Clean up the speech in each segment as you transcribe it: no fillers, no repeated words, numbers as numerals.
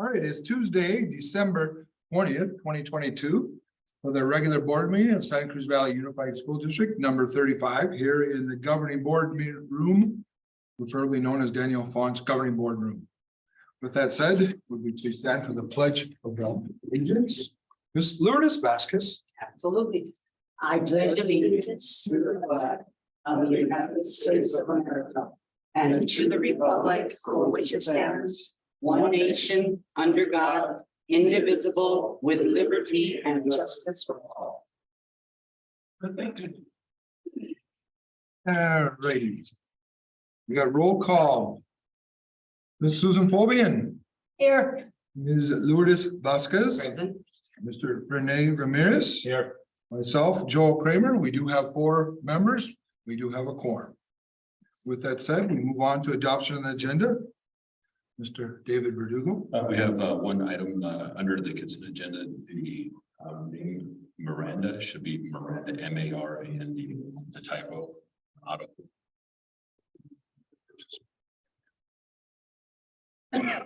All right, it's Tuesday, December 20th, 2022. For the regular board meeting of Santa Cruz Valley Unified School District number 35 here in the governing board room, preferably known as Daniel Font's governing board room. With that said, would we please stand for the pledge of allegiance? Ms. Lourdes Vasquez. Absolutely. I pledge allegiance to the flag of the United States of America and to the republic for which it stands, one nation, under God, indivisible, with liberty and justice for all. All righty. We got roll call. Ms. Susan Fobian. Here. Ms. Lourdes Vasquez. Present. Mr. Rene Ramirez. Here. Myself, Joel Kramer. We do have 4 members. We do have a quorum. With that said, we move on to adoption of the agenda. Mr. David Verdugo. We have one item under the consent agenda. The name Miranda should be Miranda, M-A-R-A-N-D. It's a typo. Auto. Yeah.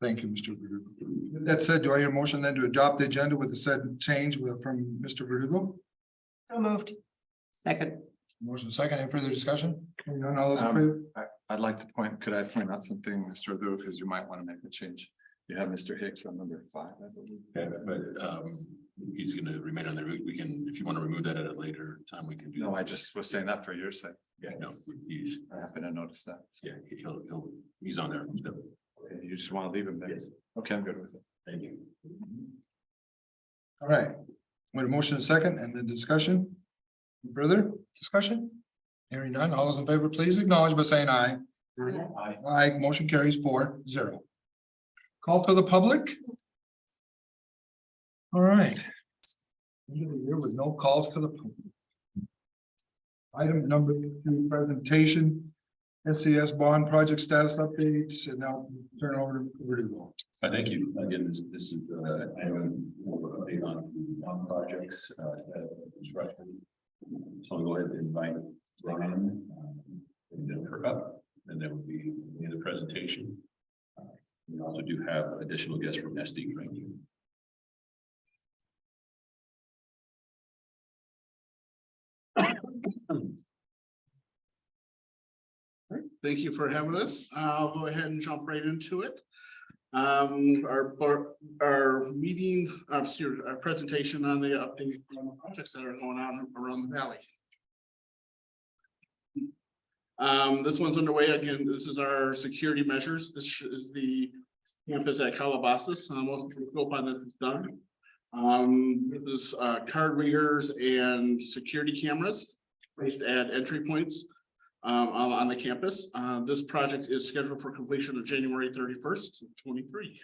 Thank you, Mr. Verdugo. With that said, do I hear a motion then to adopt the agenda with the said change from Mr. Verdugo? So moved. Second. Motion second, any further discussion? Hearing none, all those in favor? I'd like to could I point out something, Mr. Luke, because you might want to make a change. You have Mr. Hicks on number 5, I believe. Yeah, but he's going to remain on the route. We can, if you want to remove that at a later time, we can do. No, that. I just was saying that for your sake. Yeah, no, he's, I happen to notice that. yeah, he's on there. So, Okay, you just want to leave him there? Yes. Okay, I'm good with it. thank you. All right, with a motion and second and the discussion. Further discussion? Hearing none, all those in favor, please acknowledge by saying aye. Aye. Aye, motion carries 4-0. Call to the public. All right. End of the year with no calls to the public. Item number 2, presentation. SCS bond project status updates, and now turn over to Verdugo. Thank you. Again, this is item update on projects, construction. So I'll go ahead and invite Ryan and then her up, and then will be in the presentation. We also do have additional guests from SD Grant. Thank you for having us. I'll go ahead and jump right into it. Our meeting, our presentation on the update on the projects that are going on around the valley. This one's underway. Again, this is our security measures. This is the campus at Calabasas. Most of the scope on this is done. This is card readers and security cameras placed at entry points on the campus. This project is scheduled for completion on January 31st, 2023.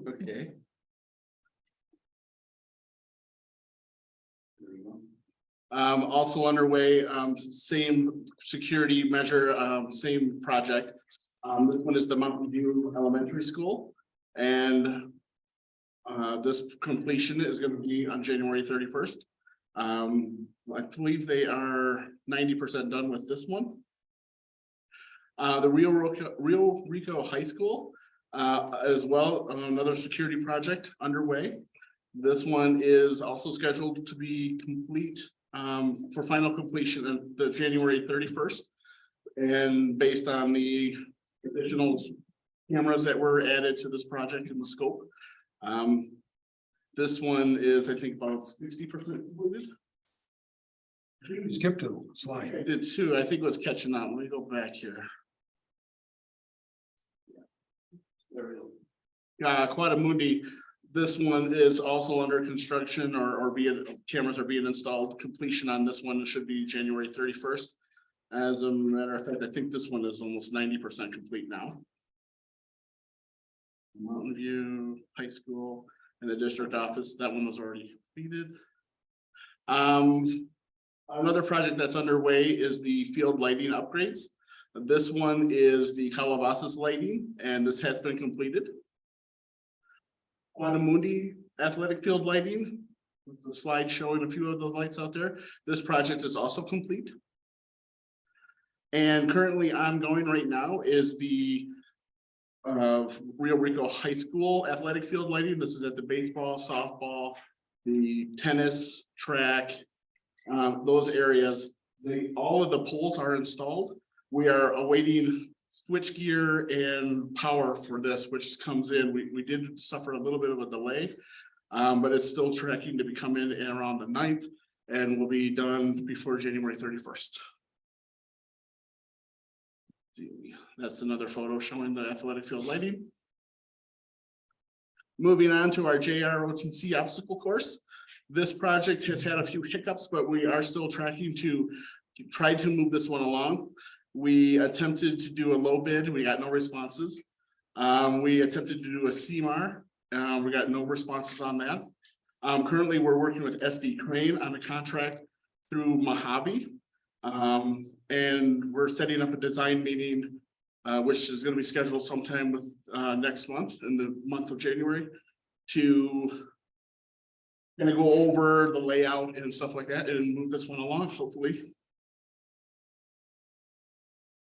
Okay. Also underway, same security measure, same project. This one is the Mountain View Elementary School, and this completion is going to be on January 31st. I believe they are 90% done with this one. The Rio Rico High School as well, another security project underway. This one is also scheduled to be complete for final completion on the January 31st. And based on the additional cameras that were added to this project in the scope. This one is, I think, about 60% completed. You skipped a I slide. did too. I think it was catching on. Let me go back here. There we go. Quadamundi, this one is also under construction or cameras are being installed. Completion on this one should be January 31st. As a matter of fact, I think this one is almost 90% complete now. Mountain View High School and the district office, that one was already completed. Another project that's underway is the field lighting upgrades. This one is the Calabasas lighting, and this has been completed. Quadamundi athletic field lighting. the slide showing a few of the lights out there. This project is also complete. And currently ongoing right now is the Rio Rico High School athletic field lighting. This is at the baseball, softball, the tennis track, those areas. All of the poles are installed. We are awaiting switch gear and power for this, which comes in. We did suffer a little bit of a delay, but it's still tracking to be coming in around the 9th and will be done before January 31st. That's another photo showing the athletic field lighting. Moving on to our JROTC obstacle course. This project has had a few hiccups, but we are still tracking to try to move this one along. We attempted to do a low bid. We got no responses. We attempted to do a CMAR. We got no responses on that. Currently, we're working with SD Crane on a contract through Mojave. And we're setting up a design meeting, which is going to be scheduled sometime with next month, in the month of January, to gonna go over the layout and stuff like that and move this one along, hopefully.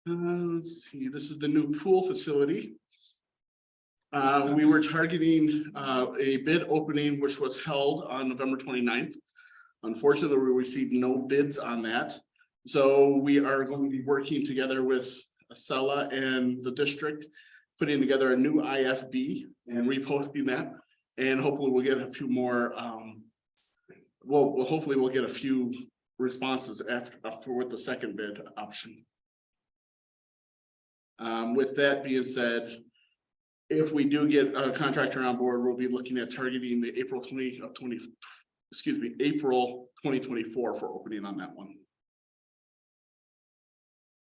Let's see, this is the new pool facility. We were targeting a bid opening, which was held on November 29th. Unfortunately, we received no bids on that. So we are going to be working together with Acela and the district, putting together a new IFB and reposting that. And hopefully we'll get a few more, hopefully we'll get a few responses with the second bid option. With that being said, if we do get a contractor on board, we'll be looking at targeting the April 2024 for opening on that one.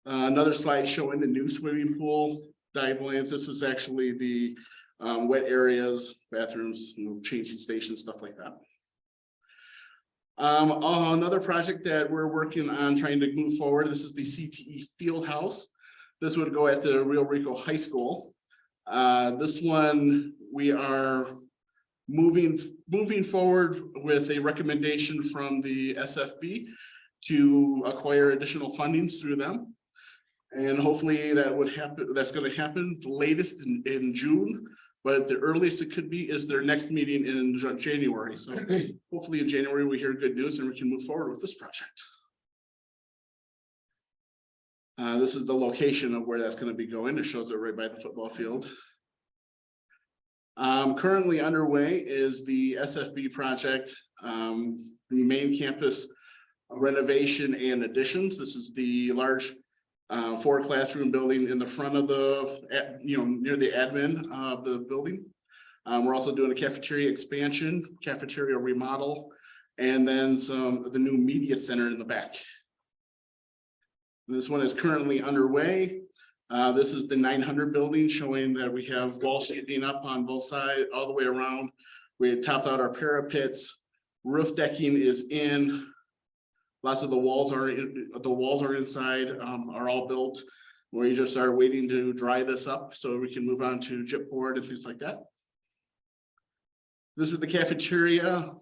Another slide showing the new swimming pool dive lanes. This is actually the wet areas, bathrooms, changing stations, stuff like that. Another project that we're working on trying to move forward. This is the CTE field house. This would go at the Rio Rico High School. This one we are moving forward with a recommendation from the SFB to acquire additional fundings through them. And hopefully that would happen. That's going to happen the latest in June, but the earliest it could be is their next meeting in January. So hopefully in January we hear good news and we can move forward with this project. This is the location of where that's going to be going. It shows it right by the football field. Currently underway is the SFB project, the main campus renovation and additions. This is the large 4 classroom building in the front of the, near the admin of the building. We're also doing a cafeteria expansion, cafeteria remodel, and then the new media center in the back. This one is currently underway. This is the 900 building, showing that we have wall shading up on both sides all the way around. We topped out our parapets. Roof decking is in. Lots of the walls are inside, are all built. We just are waiting to dry this up so we can move on to chipboard and things like that. This is the cafeteria.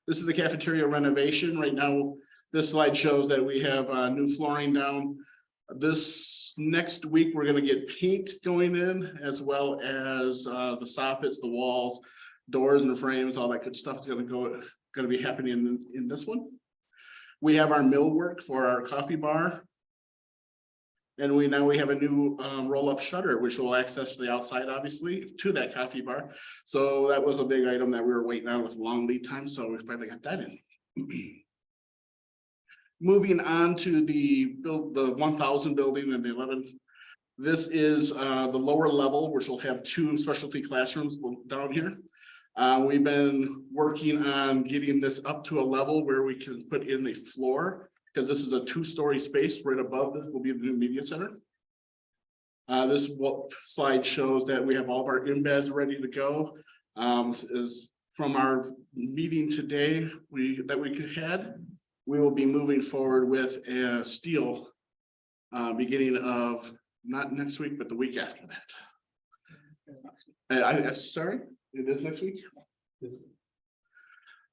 This is the cafeteria renovation. Right now, this slide shows that we have new flooring down. This next week, we're going to get paint going in, as well as the soffits, the walls, doors and frames, all that good stuff is going to be happening in this one. We have our millwork for our coffee bar. And we have a new roll-up shutter, which will access the outside, obviously, to that coffee bar. So that was a big item that we were waiting on with long lead time. So we finally got that in. Moving on to the 1000 building and the 11th. This is the lower level, which will have 2 specialty classrooms down here. We've been working on getting this up to a level where we can put in the floor, because this is a 2-story space. Right above this will be the new media center. This slide shows that we have all of our embeds ready to go. Is from our meeting today that we had. We will be moving forward with a steel beginning of not next week, but the week after that. Sorry, it is next week.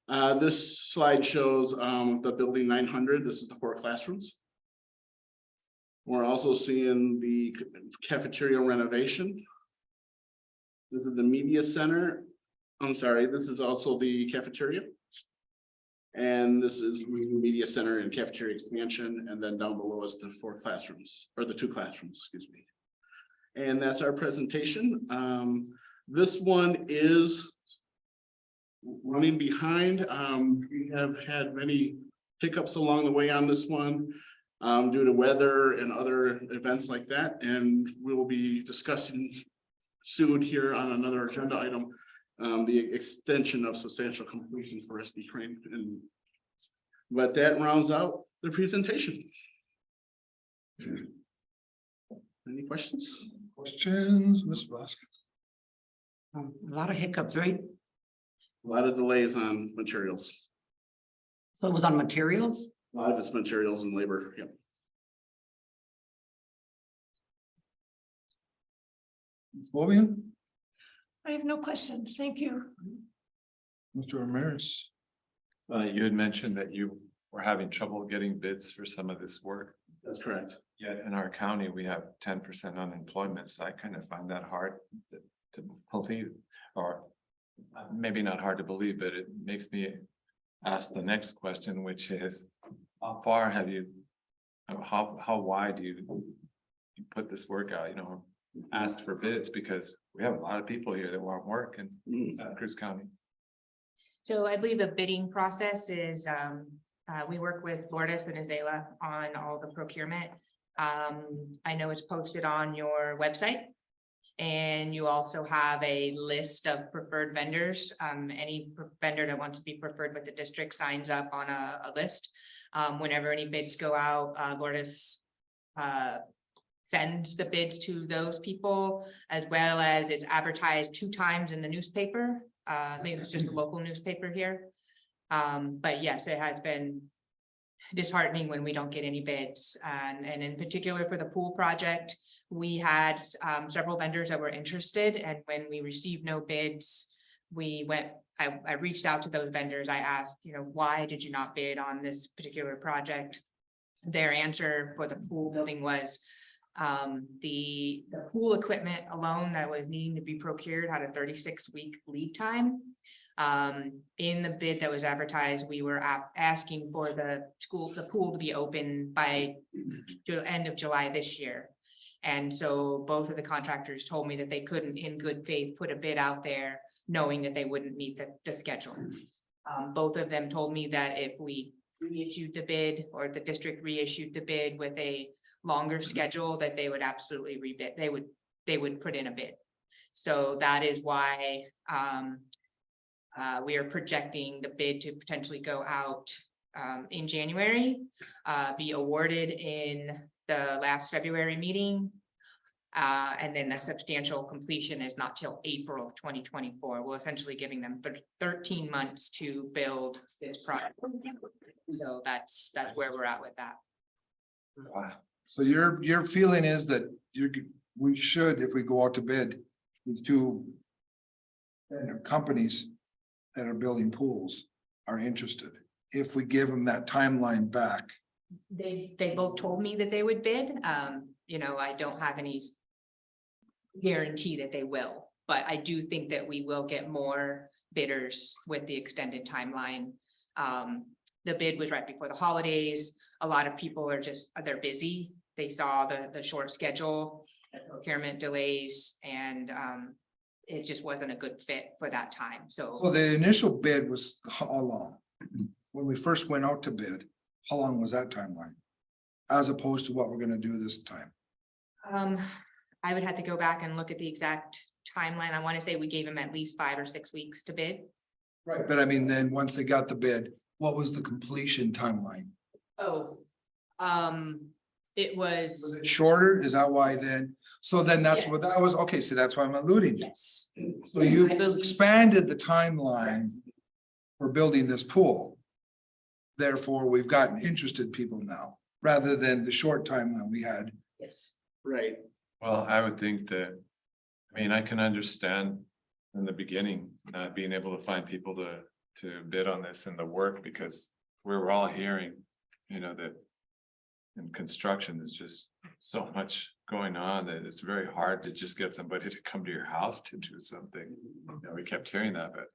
This slide shows the building 900. This is the 4 classrooms. We're also seeing the cafeteria renovation. This is the media center. I'm sorry, this is also the cafeteria. And this is the media center and cafeteria expansion, and then down below is the 4 classrooms, or the 2 classrooms, excuse me. And that's our presentation. This one is running behind. We have had many hiccups along the way on this one due to weather and other events like that. And we will be discussing soon here on another agenda item, the extension of substantial completion for SD Crane. But that rounds out the presentation. Any questions? Questions, Ms. Vasquez? A lot of hiccups, right? A lot of delays on materials. So it was on materials? A lot of it's materials and labor. Yep. Ms. Bobian? I have no questions. Thank you. Mr. Ramirez? You had mentioned that you were having trouble getting bids for some of this work. That's correct. Yet in our county, we have 10% unemployment, so I kind of find that hard to believe, or maybe not hard to believe, but it makes me ask the next question, which is, how far have you, how wide do you put this work out, asked for bids, because we have a lot of people here that want work in Santa Cruz County. So I believe the bidding process is, we work with Lourdes and Azela on all the procurement. I know it's posted on your website. And you also have a list of preferred vendors. Any vendor that wants to be preferred with the district signs up on a list. Whenever any bids go out, Lourdes sends the bids to those people, as well as it's advertised 2 times in the newspaper. I think it's just a local newspaper here. But yes, it has been disheartening when we don't get any bids. And in particular for the pool project, we had several vendors that were interested, and when we received no bids, I reached out to those vendors. I asked, why did you not bid on this particular project? Their answer for the pool building was the pool equipment alone that was needing to be procured had a 36-week lead time. In the bid that was advertised, we were asking for the pool to be open by the end of July this year. And so both of the contractors told me that they couldn't in good faith put a bid out there knowing that they wouldn't meet the schedule. Both of them told me that if we reissued the bid, or if the district reissued the bid with a longer schedule, that they would absolutely rebid. They would put in a bid. So that is why we are projecting the bid to potentially go out in January, be awarded in the last February meeting. And then the substantial completion is not till April of 2024. We're essentially giving them 13 months to build this project. So that's where we're at with that. Wow. So your feeling is that we should, if we go out to bid, these 2 companies that are building pools are interested, if we give them that timeline back. They both told me that they would bid. I don't have any guarantee that they will, but I do think that we will get more bidders with the extended timeline. The bid was right before the holidays. A lot of people they're busy. They saw the short schedule, the procurement delays, and it just wasn't a good fit for that time. So the initial bid was how long? When we first went out to bid, how long was that timeline? As opposed to what we're gonna do this time? I would have to go back and look at the exact timeline. I want to say we gave them at least 5 or 6 weeks to bid. Right, but I mean, then once they got the bid, what was the completion timeline? Oh, it Was was, it shorter? Is that why then? So then that's what that was, okay, so that's why I'm alluding to. yes. So you I believe- expanded the timeline for building this pool. Therefore, we've gotten interested people now, rather than the short timeline we had. Yes. Right. Well, I would think that, I can understand in the beginning, not being able to find people to to bid on this and the work, because we were all hearing, that in construction, there's just so much going on that it's very hard to just get somebody to come to your house to do something. We kept hearing that, but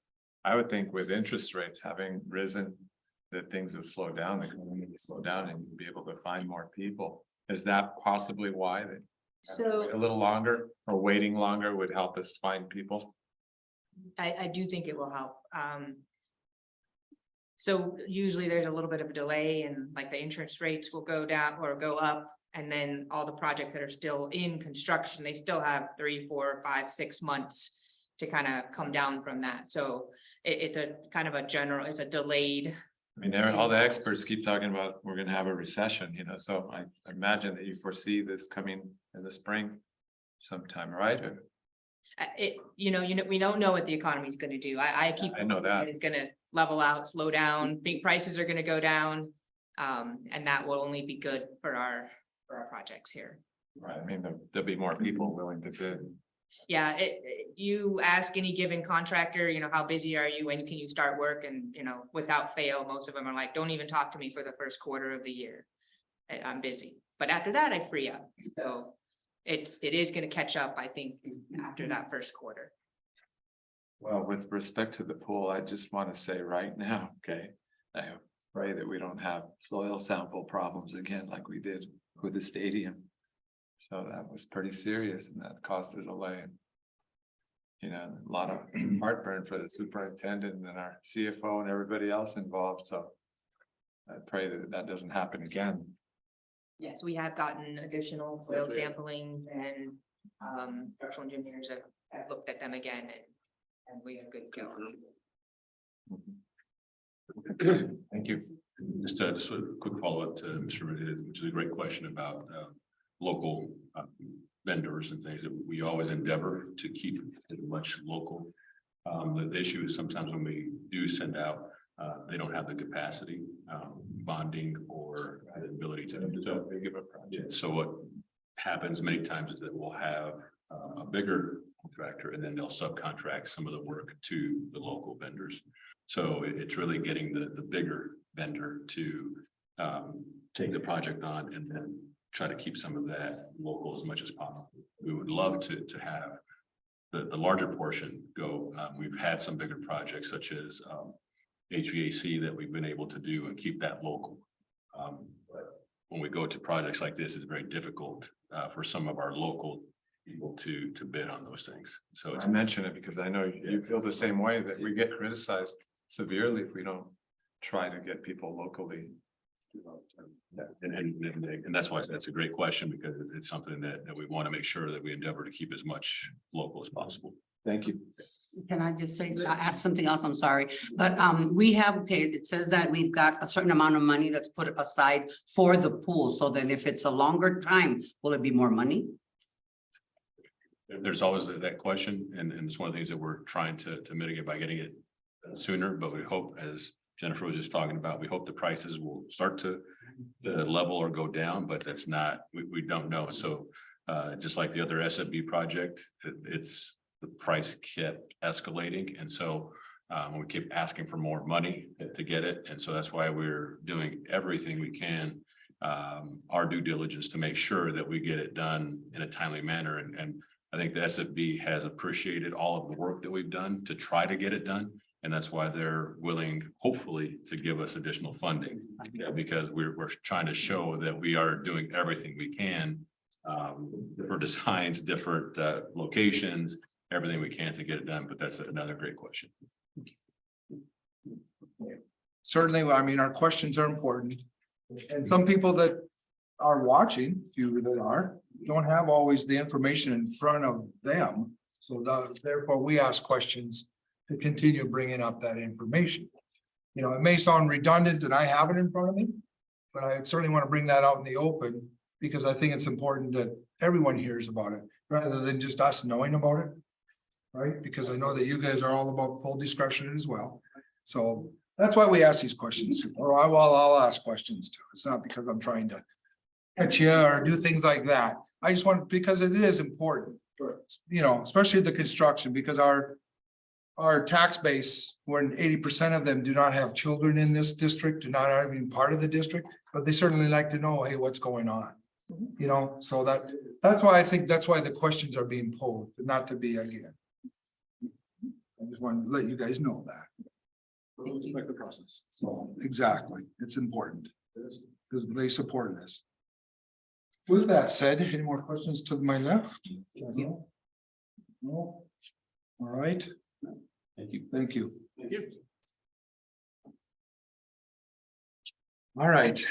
I would think with interest rates having risen, that things would slow down, the economy would slow down and you'd be able to find more people. Is that possibly why that So a little longer or waiting longer would help us find people? I do think it will help. So usually there's a little bit of a delay and like the interest rates will go down or go up. And then all the projects that are still in construction, they still have 3, 4, 5, 6 months to kind of come down from that. So it's a kind of a general, it's a delayed. I mean, all the experts keep talking about, we're gonna have a recession, so I imagine that you foresee this coming in the spring sometime, right? Or- We don't know what the economy is gonna do. I keep. I know that. It's gonna level out, slow down, big prices are gonna go down. And that will only be good for our projects here. Right, I mean, there'll be more people willing to bid. Yeah, you ask any given contractor, how busy are you? When can you start work? And, without fail, most of them are like, don't even talk to me for the first quarter of the year. I'm busy, but after that I free up. So it is gonna catch up, I think, after that first quarter. Well, with respect to the pool, I just want to say right now, okay, I pray that we don't have soil sample problems again like we did with the stadium. So that was pretty serious and that caused a delay. A lot of heartburn for the superintendent and our CFO and everybody else involved, so I pray that that doesn't happen again. Yes, we have gotten additional soil sampling and structural engineers have looked at them again and we have good go. Thank you. Just a quick follow-up to Mr. Rodriguez, which is a great question about local vendors and things that we always endeavor to keep it much local. The issue is sometimes when we do send out, they don't have the capacity, bonding or the ability to do so. They give a project. So what happens many times is that we'll have a bigger contractor and then they'll subcontract some of the work to the local vendors. So it's really getting the bigger vendor to take the project on and then try to keep some of that local as much as possible. We would love to have the larger portion go. We've had some bigger projects such as HVAC that we've been able to do and keep that local. But when we go to projects like this, it's very difficult for some of our local people to bid on those things. So it's I mention it because I know you feel the same way, that we get criticized severely if we don't try to get people locally. And that's why that's a great question, because it's something that we want to make sure that we endeavor to keep as much local as possible. Thank you. Can I just say, ask something else? I'm sorry, but we have, okay, it says that we've got a certain amount of money that's put aside for the pool, so that if it's a longer time, will it be more money? There's always that question, and it's one of the things that we're trying to mitigate by getting it sooner, but we hope, as Jennifer was just talking about, we hope the prices will start to level or go down, but that's not, we don't know. So just like the other SFB project, it's the price kept escalating. And so we keep asking for more money to get it. And so that's why we're doing everything we can, our due diligence, to make sure that we get it done in a timely manner. And I think the SFB has appreciated all of the work that we've done to try to get it done. And that's why they're willing, hopefully, to give us additional funding, because we're trying to show that we are doing everything we can, different designs, different locations, everything we can to get it done. But that's another great question. Certainly, I mean, our questions are important. And some people that are watching, few that are, don't have always the information in front of them. So therefore, we ask questions to continue bringing up that information. It may sound redundant and I have it in front of me, but I certainly want to bring that out in the open, because I think it's important that everyone hears about it rather than just us knowing about it. Right? Because I know that you guys are all about full discretion as well. So that's why we ask these questions, or I'll ask questions too. It's not because I'm trying to catch you or do things like that. I just want, because it is important, especially the construction, because our our tax base, when 80% of them do not have children in this district, do not are even part of the district, but they certainly like to know, hey, what's going on? You know, so that's why I think that's why the questions are being posed, not to be again. I just wanted to let you guys know that. Like the process. So, exactly, it's important, because they support this. With that said, any more questions to my left? No? No? All right, Thank you. thank you. Thank you. All right.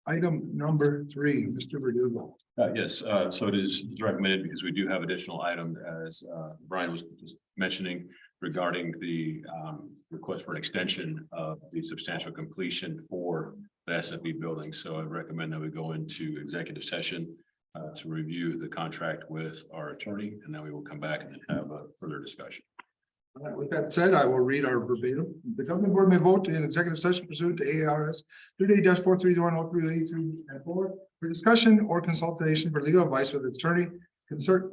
Item number 3, Mr. Verdugo. Yes, so it is recommended because we do have additional items as Brian was just mentioning regarding the request for an extension of the substantial completion for the SFB building. So I recommend that we go into executive session to review the contract with our attorney, and then we will come back and have a further discussion. All right, with that said, I will read our verbatim. The governing board may vote in executive session pursuant to ARS 38-431-03 for discussion or consultation for legal advice with attorney, consider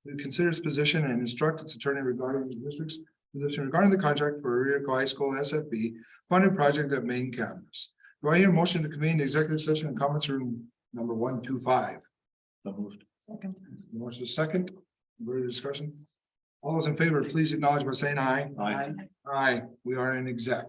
its position and instruct its attorney regarding the district's position regarding the contract for Rico High School SFB funded project at main campus. Do I hear a motion to convene the executive session in conference room number 125? Second. Motion is second. Further discussion? All those in favor, please acknowledge by saying aye. Aye. Aye, we are in exec.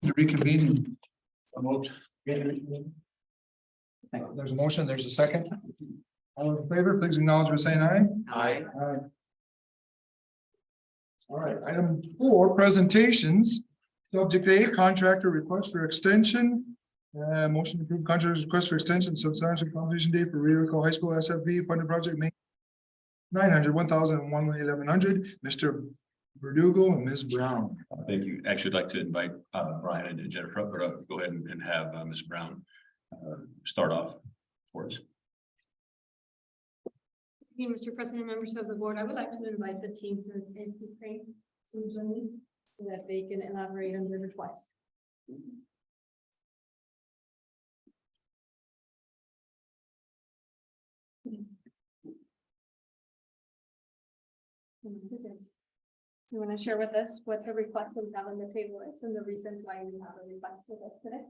to reconvene. There's a motion, there's a second. All in favor, please acknowledge by saying aye. Aye. Aye. All right, item 4, presentations. Subject A, contractor request for extension. Motion to approve contractor's request for extension, substantial completion date for Riverview High School SFB funded project May 900, 1,000, 1,100. Mr. Verdugo and Ms. Brown. Thank you. Actually, I'd like to invite Brian and Jennifer up, but go ahead and have Ms. Brown start off for us. Thank you, Mr. President, members of the board, I would like to invite the team from SD Crane to join me so that they can elaborate on their request. You want to share with us what the request we have on the table is and the reasons why we have a request with us today?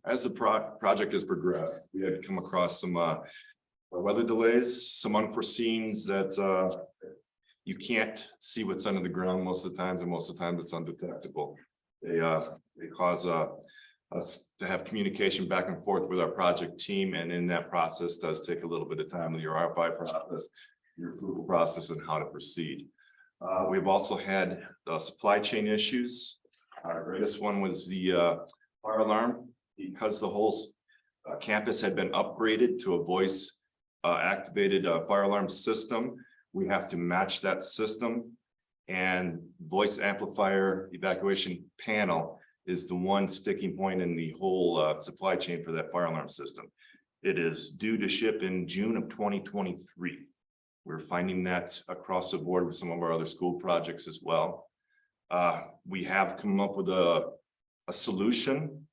As the project has progressed, we had come across some weather delays, some unforeseens that you can't see what's under the ground most of the times, and most of the time it's undetectable. They cause us to have communication back and forth with our project team, and in that process does take a little bit of time with your RFI process, your approval process, and how to proceed. We've also had supply chain issues. Our greatest one was the fire alarm, because the whole campus had been upgraded to a voice activated fire alarm system. We have to match that system, and voice amplifier evacuation panel is the one sticking point in the whole supply chain for that fire alarm system. It is due to ship in June of 2023. We're finding that across the board with some of our other school projects as well. We have come up with a solution,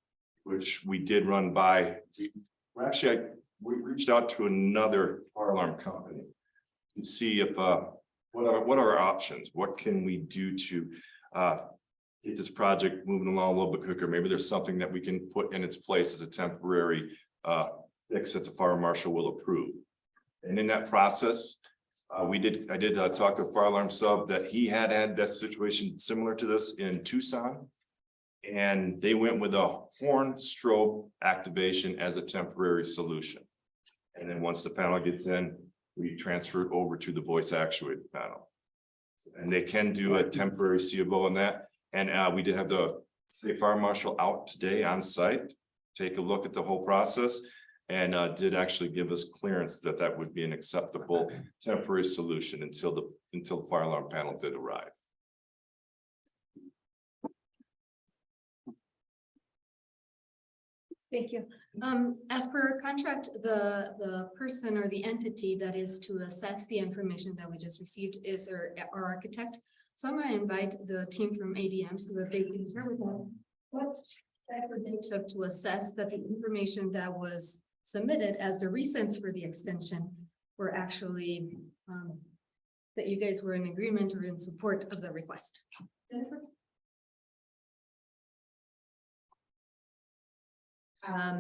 which we did run by. We reached out to another fire alarm company to see if what are our options? What can we do to get this project moving along a little bit quicker? Maybe there's something that we can put in its place as a temporary fix that the fire marshal will approve. And in that process, I did talk to Fire Alarm Sub that he had that situation similar to this in Tucson. And they went with a horn strobe activation as a temporary solution. And then once the panel gets in, we transfer it over to the voice actuated panel. And they can do a temporary CAO on that. And we did have the state fire marshal out today on site, take a look at the whole process, and did actually give us clearance that that would be an acceptable temporary solution until the fire alarm panel did arrive. Thank you. As per our contract, the person or the entity that is to assess the information that we just received is our architect. So I'm going to invite the team from ADM so that they can share with us what effort they took to assess that the information that was submitted as the reasons for the extension were actually that you guys were in agreement or in support of the request. Jennifer?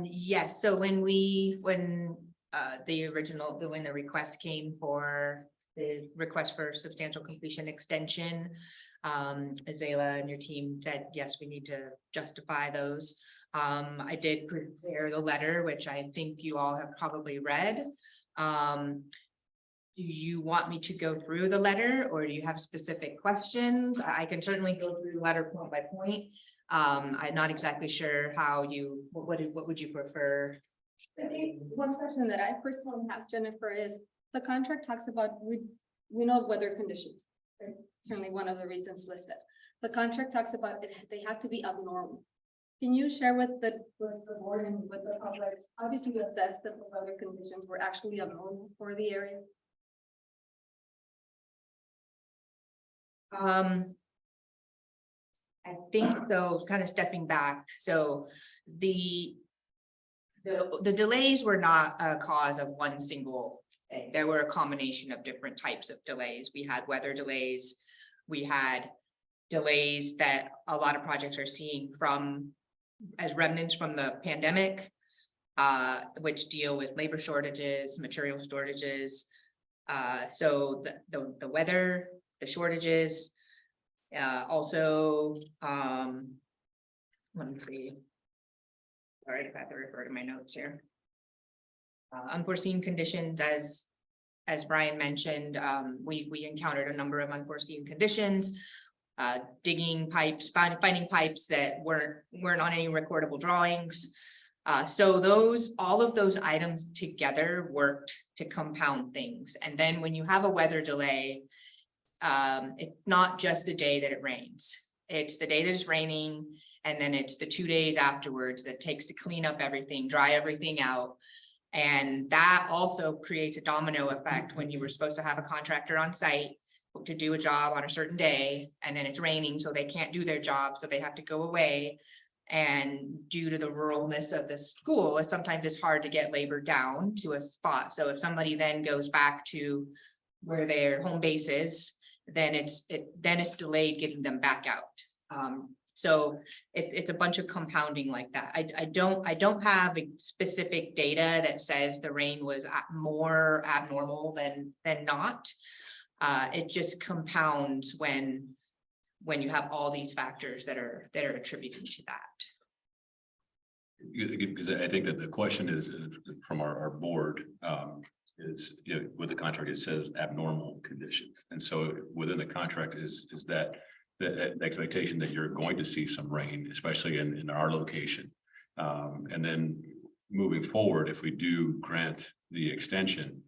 Yes, so when the request came for the request for substantial completion extension, Azalea and your team said, yes, we need to justify those. I did prepare the letter, which I think you all have probably read. Do you want me to go through the letter, or do you have specific questions? I can certainly go through the letter point by point. I'm not exactly sure how what would you prefer? One question that I personally have, Jennifer, is the contract talks about, we know weather conditions, right? Certainly one of the reasons listed. The contract talks about they have to be abnormal. Can you share with the board and with the public, how did you assess that the weather conditions were actually abnormal for the area? I think so, kind of stepping back. So the delays were not a cause of one single thing. There were a combination of different types of delays. We had weather delays. We had delays that a lot of projects are seeing as remnants from the pandemic, which deal with labor shortages, material shortages. So the weather, the shortages, also, let me see. Sorry, I have to refer to my notes here. Unforeseen conditions, as Brian mentioned, we encountered a number of unforeseen conditions. Digging pipes, finding pipes that weren't on any recordable drawings. So all of those items together worked to compound things. And then when you have a weather delay, it's not just the day that it rains. It's the day that it's raining, and then it's the 2 days afterwards that takes to clean up everything, dry everything out. And that also creates a domino effect when you were supposed to have a contractor on site to do a job on a certain day, and then it's raining, so they can't do their job, so they have to go away. And due to the ruralness of the school, sometimes it's hard to get labor down to a spot. So if somebody then goes back to where their home base is, then it's delayed getting them back out. So it's a bunch of compounding like that. I don't have a specific data that says the rain was more abnormal than not. It just compounds when you have all these factors that are attributing to that. Because I think that the question is from our board, is, you know, with the contract, it says abnormal conditions. And so within the contract is that the expectation that you're going to see some rain, especially in our location. And then moving forward, if we do grant the extension,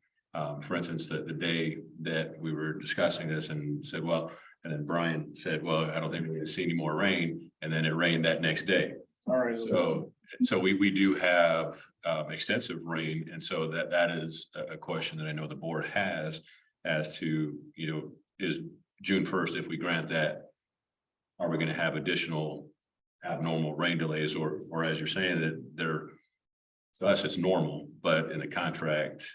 for instance, the day that we were discussing this and said, well, and then Brian said, well, I don't think we're going to see any more rain. And then it rained that next day. All right. So we do have extensive rain. And so that is a question that I know the board has as to, you know, is June 1st, if we grant that, are we going to have additional abnormal rain delays, or as you're saying that they're, to us, it's normal, but in the contract,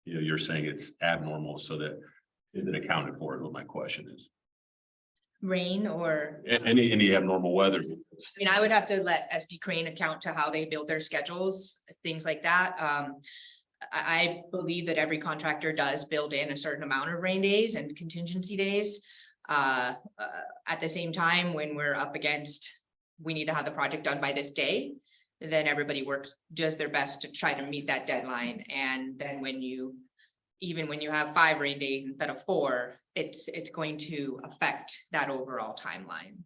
you know, you're saying it's abnormal, so that is it accounted for is what my question is. Rain or, Any abnormal weather. I mean, I would have to let SD Crane account to how they build their schedules, things like that. I believe that every contractor does build in a certain amount of rain days and contingency days. At the same time, when we're up against, we need to have the project done by this day, then everybody does their best to try to meet that deadline. And then even when you have 5 rain days instead of 4, it's going to affect that overall timeline.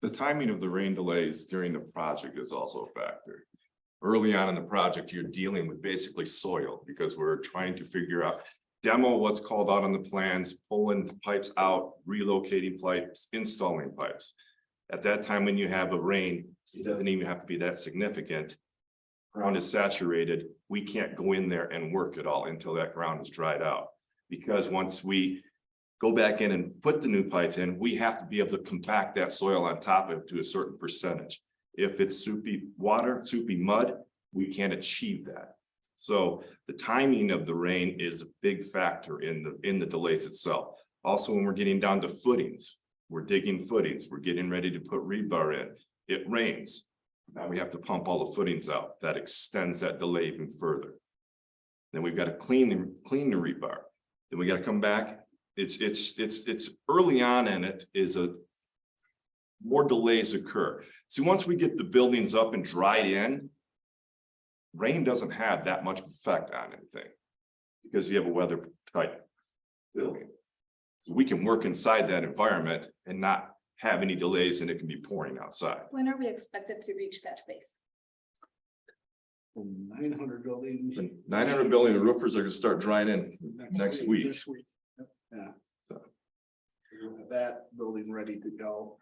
The timing of the rain delays during the project is also a factor. Early on in the project, you're dealing with basically soil because we're trying to figure out, demo what's called out on the plans, pulling pipes out, relocating pipes, installing pipes. At that time, when you have a rain, it doesn't even have to be that significant. Ground is saturated. We can't go in there and work at all until that ground is dried out. Because once we go back in and put the new pipes in, we have to be able to compact that soil on top of it to a certain percentage. If it's soupy water, soupy mud, we can't achieve that. So the timing of the rain is a big factor in the delays itself. Also, when we're getting down to footings, we're digging footings, we're getting ready to put rebar in, it rains. Now we have to pump all the footings out. That extends that delay even further. Then we've got to clean the rebar. Then we got to come back. It's early on in it is more delays occur. See, once we get the buildings up and dried in, rain doesn't have that much effect on anything because you have a weather type building. So we can work inside that environment and not have any delays, and it can be pouring outside. When are we expected to reach that phase? 900 buildings. The 900 building, the roofers are gonna start drying in next week. This week. Yep. Yeah. So we'll have that building ready to go.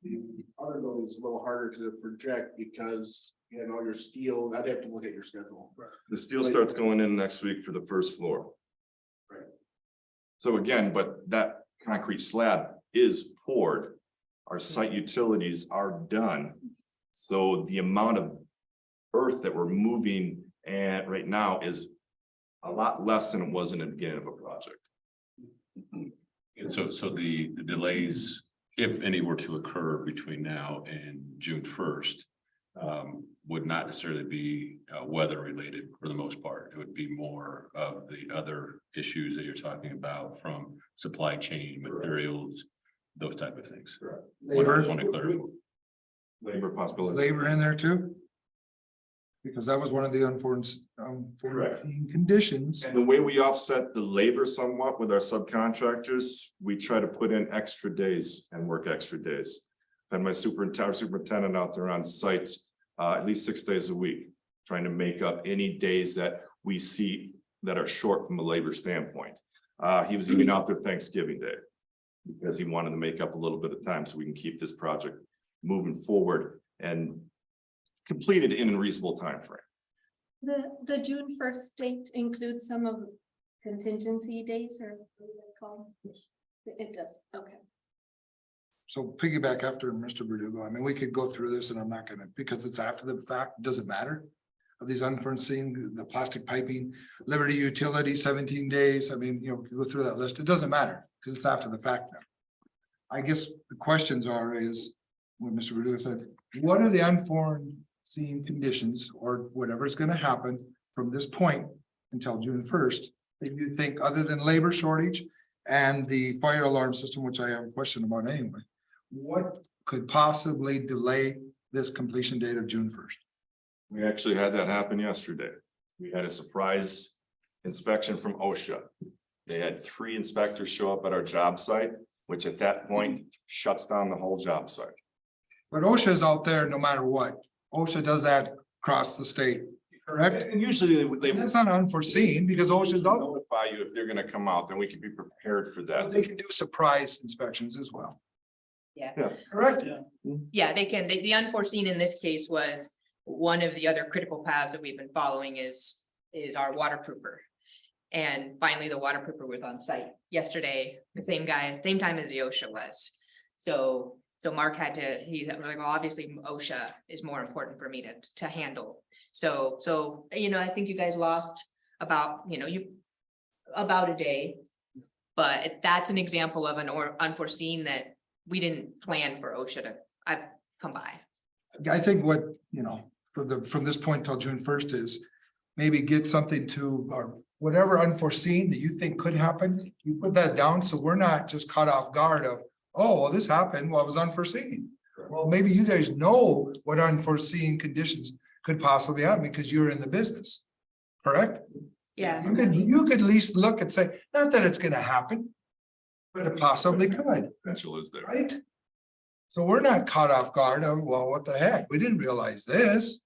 The other building is a little harder to project because you have all your steel. I'd have to look at your schedule. The steel starts going in next week for the first floor. Right. So again, but that concrete slab is poured. Our site utilities are done. So the amount of earth that we're moving and right now is a lot less than it was in the beginning of a project. And so the delays, if any were to occur between now and June 1st, would not necessarily be weather related for the most part. It would be more of the other issues that you're talking about from supply chain, materials, those type of things. Labor. Want to clarify. Labor possibility. Labor in there too? Because that was one of the unforeseen conditions. And the way we offset the labor somewhat with our subcontractors, we try to put in extra days and work extra days. Had my superintendent out there on sites, at least 6 days a week, trying to make up any days that we see that are short from a labor standpoint. He was even out there Thanksgiving Day because he wanted to make up a little bit of time so we can keep this project moving forward and completed in a reasonable time frame. The June 1st date includes some of contingency days or what it's called? It does, okay. So piggyback after Mr. Verdugo, I mean, we could go through this and I'm not gonna, because it's after the fact, does it matter? Of these unforeseen, the plastic piping, Liberty Utility, 17 days, I mean, we could go through that list, it doesn't matter, because it's after the fact now. I guess the questions is, what Mr. Verdugo said, what are the unforeseen conditions or whatever's gonna happen from this point until June 1st? That you think, other than labor shortage and the fire alarm system, which I have a question about anyway, what could possibly delay this completion date of June 1st? We actually had that happen yesterday. We had a surprise inspection from OSHA. They had 3 inspectors show up at our job site, which at that point shuts down the whole job site. But OSHA is out there no matter what. OSHA does that across the state, correct? And usually they That's not unforeseen because OSHA's out. notify you if they're gonna come out, then we can be prepared for that. They can do surprise inspections as well. Yeah. Correct? Yeah, they can, the unforeseen in this case was one of the other critical paths that we've been following is our waterproofer. And finally, the waterproofer was on site yesterday, the same time as the OSHA was. So Mark had to, he was like, well, obviously OSHA is more important for me to handle. So, I think you guys lost about a day. But that's an example of an unforeseen that we didn't plan for OSHA to come by. I think what, from this point till June 1st is maybe get something to, or whatever unforeseen that you think could happen, you put that down, so we're not just caught off guard of, oh, well, this happened, well, it was unforeseen. Well, maybe you guys know what unforeseen conditions could possibly happen because you're in the business, correct? Yeah. You could at least look and say, not that it's gonna happen, but it possibly could, Potential is there. right? So we're not caught off guard of, well, what the heck, we didn't realize this.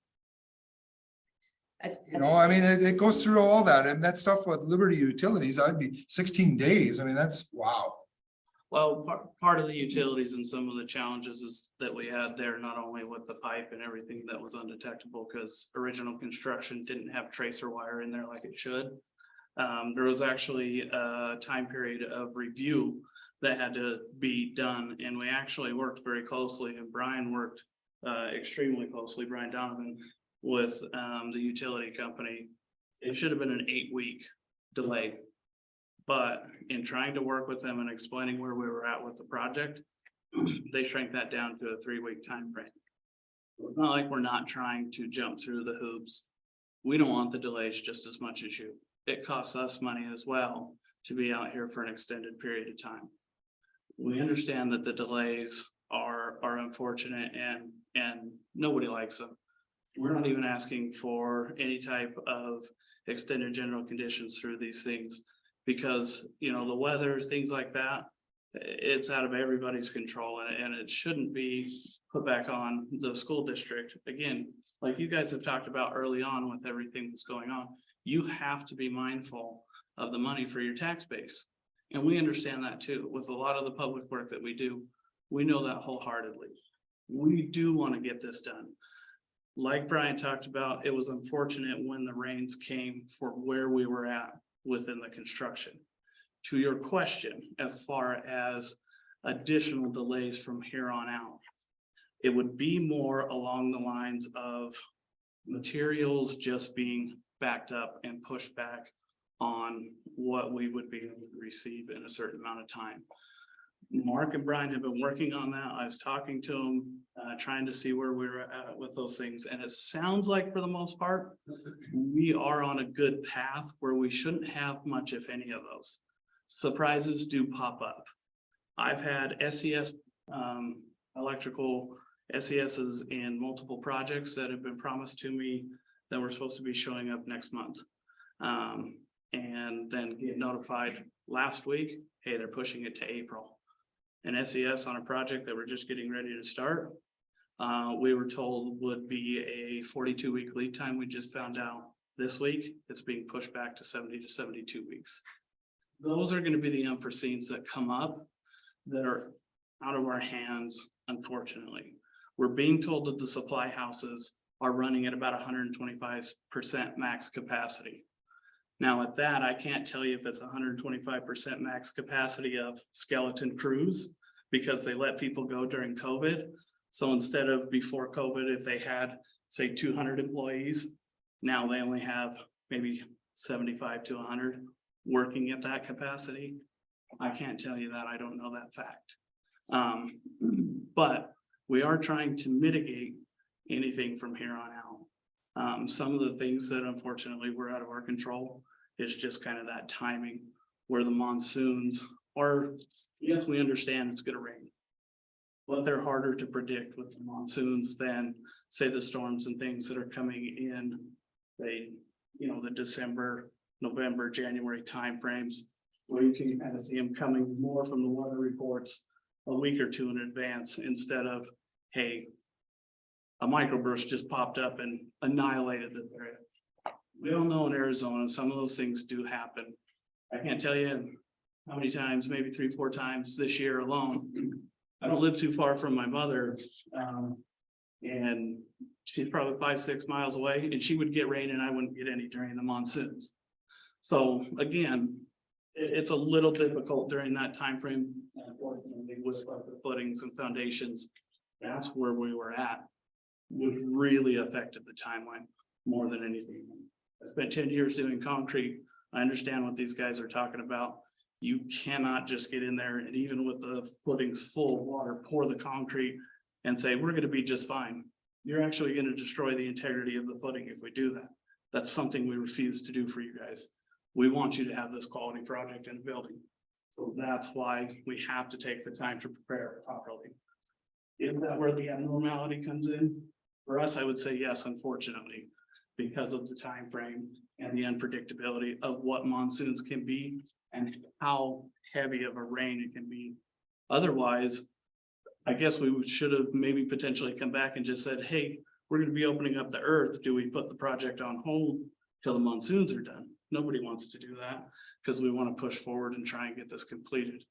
I mean, it goes through all that, and that stuff with Liberty Utilities, I'd be 16 days, I mean, that's, wow. Well, part of the utilities and some of the challenges is that we had there, not only with the pipe and everything that was undetectable, because original construction didn't have tracer wire in there like it should. There was actually a time period of review that had to be done, and we actually worked very closely, and Brian worked extremely closely, Brian Donovan, with the utility company. It should have been an 8-week delay. But in trying to work with them and explaining where we were at with the project, they shrank that down to a 3-week time frame. It's not like we're not trying to jump through the hoops. We don't want the delays just as much as you. It costs us money as well to be out here for an extended period of time. We understand that the delays are unfortunate and nobody likes them. We're not even asking for any type of extended general conditions through these things. Because, the weather, things like that, it's out of everybody's control and it shouldn't be put back on the school district. Again, like you guys have talked about early on with everything that's going on, you have to be mindful of the money for your tax base. And we understand that too. With a lot of the public work that we do, we know that wholeheartedly. We do want to get this done. Like Brian talked about, it was unfortunate when the rains came for where we were at within the construction. To your question, as far as additional delays from here on out, it would be more along the lines of materials just being backed up and pushed back on what we would be able to receive in a certain amount of time. Mark and Brian have been working on that. I was talking to them, trying to see where we're at with those things. And it sounds like for the most part, we are on a good path where we shouldn't have much, if any of those. Surprises do pop up. I've had SES, electrical SESs in multiple projects that have been promised to me that were supposed to be showing up next month. And then get notified last week, hey, they're pushing it to April. An SES on a project that we're just getting ready to start. We were told would be a 42-week lead time. We just found out this week, it's being pushed back to 70 to 72 weeks. Those are gonna be the unforeseens that come up that are out of our hands, unfortunately. We're being told that the supply houses are running at about 125% max capacity. Now at that, I can't tell you if it's 125% max capacity of skeleton crews because they let people go during COVID. So instead of before COVID, if they had, say, 200 employees, now they only have maybe 75 to 100 working at that capacity. I can't tell you that. I don't know that fact. But we are trying to mitigate anything from here on out. Some of the things that unfortunately were out of our control is just kind of that timing where the monsoons are, yes, we understand it's gonna rain. But they're harder to predict with the monsoons than say the storms and things that are coming in, they, the December, November, January timeframes. Where you can kind of see them coming more from the weather reports a week or two in advance instead of, hey, a microburst just popped up and annihilated the area. We don't know in Arizona, some of those things do happen. I can't tell you how many times, maybe 3-4 times this year alone. I don't live too far from my mother. And she's probably 5-6 miles away and she would get rain and I wouldn't get any during the monsoons. So again, it's a little difficult during that time frame. Unfortunately, with like the footings and foundations, that's where we were at. Which really affected the timeline more than anything. I spent 10 years doing concrete. I understand what these guys are talking about. You cannot just get in there and even with the footings full of water, pour the concrete and say, we're gonna be just fine. You're actually gonna destroy the integrity of the footing if we do that. That's something we refuse to do for you guys. We want you to have this quality project in the building. So that's why we have to take the time to prepare properly. Is that where the abnormality comes in? For us, I would say yes, unfortunately, because of the time frame and the unpredictability of what monsoons can be and how heavy of a rain it can be. Otherwise, I guess we should have maybe potentially come back and just said, hey, we're gonna be opening up the earth. Do we put the project on hold till the monsoons are done? Nobody wants to do that because we want to push forward and try and get this completed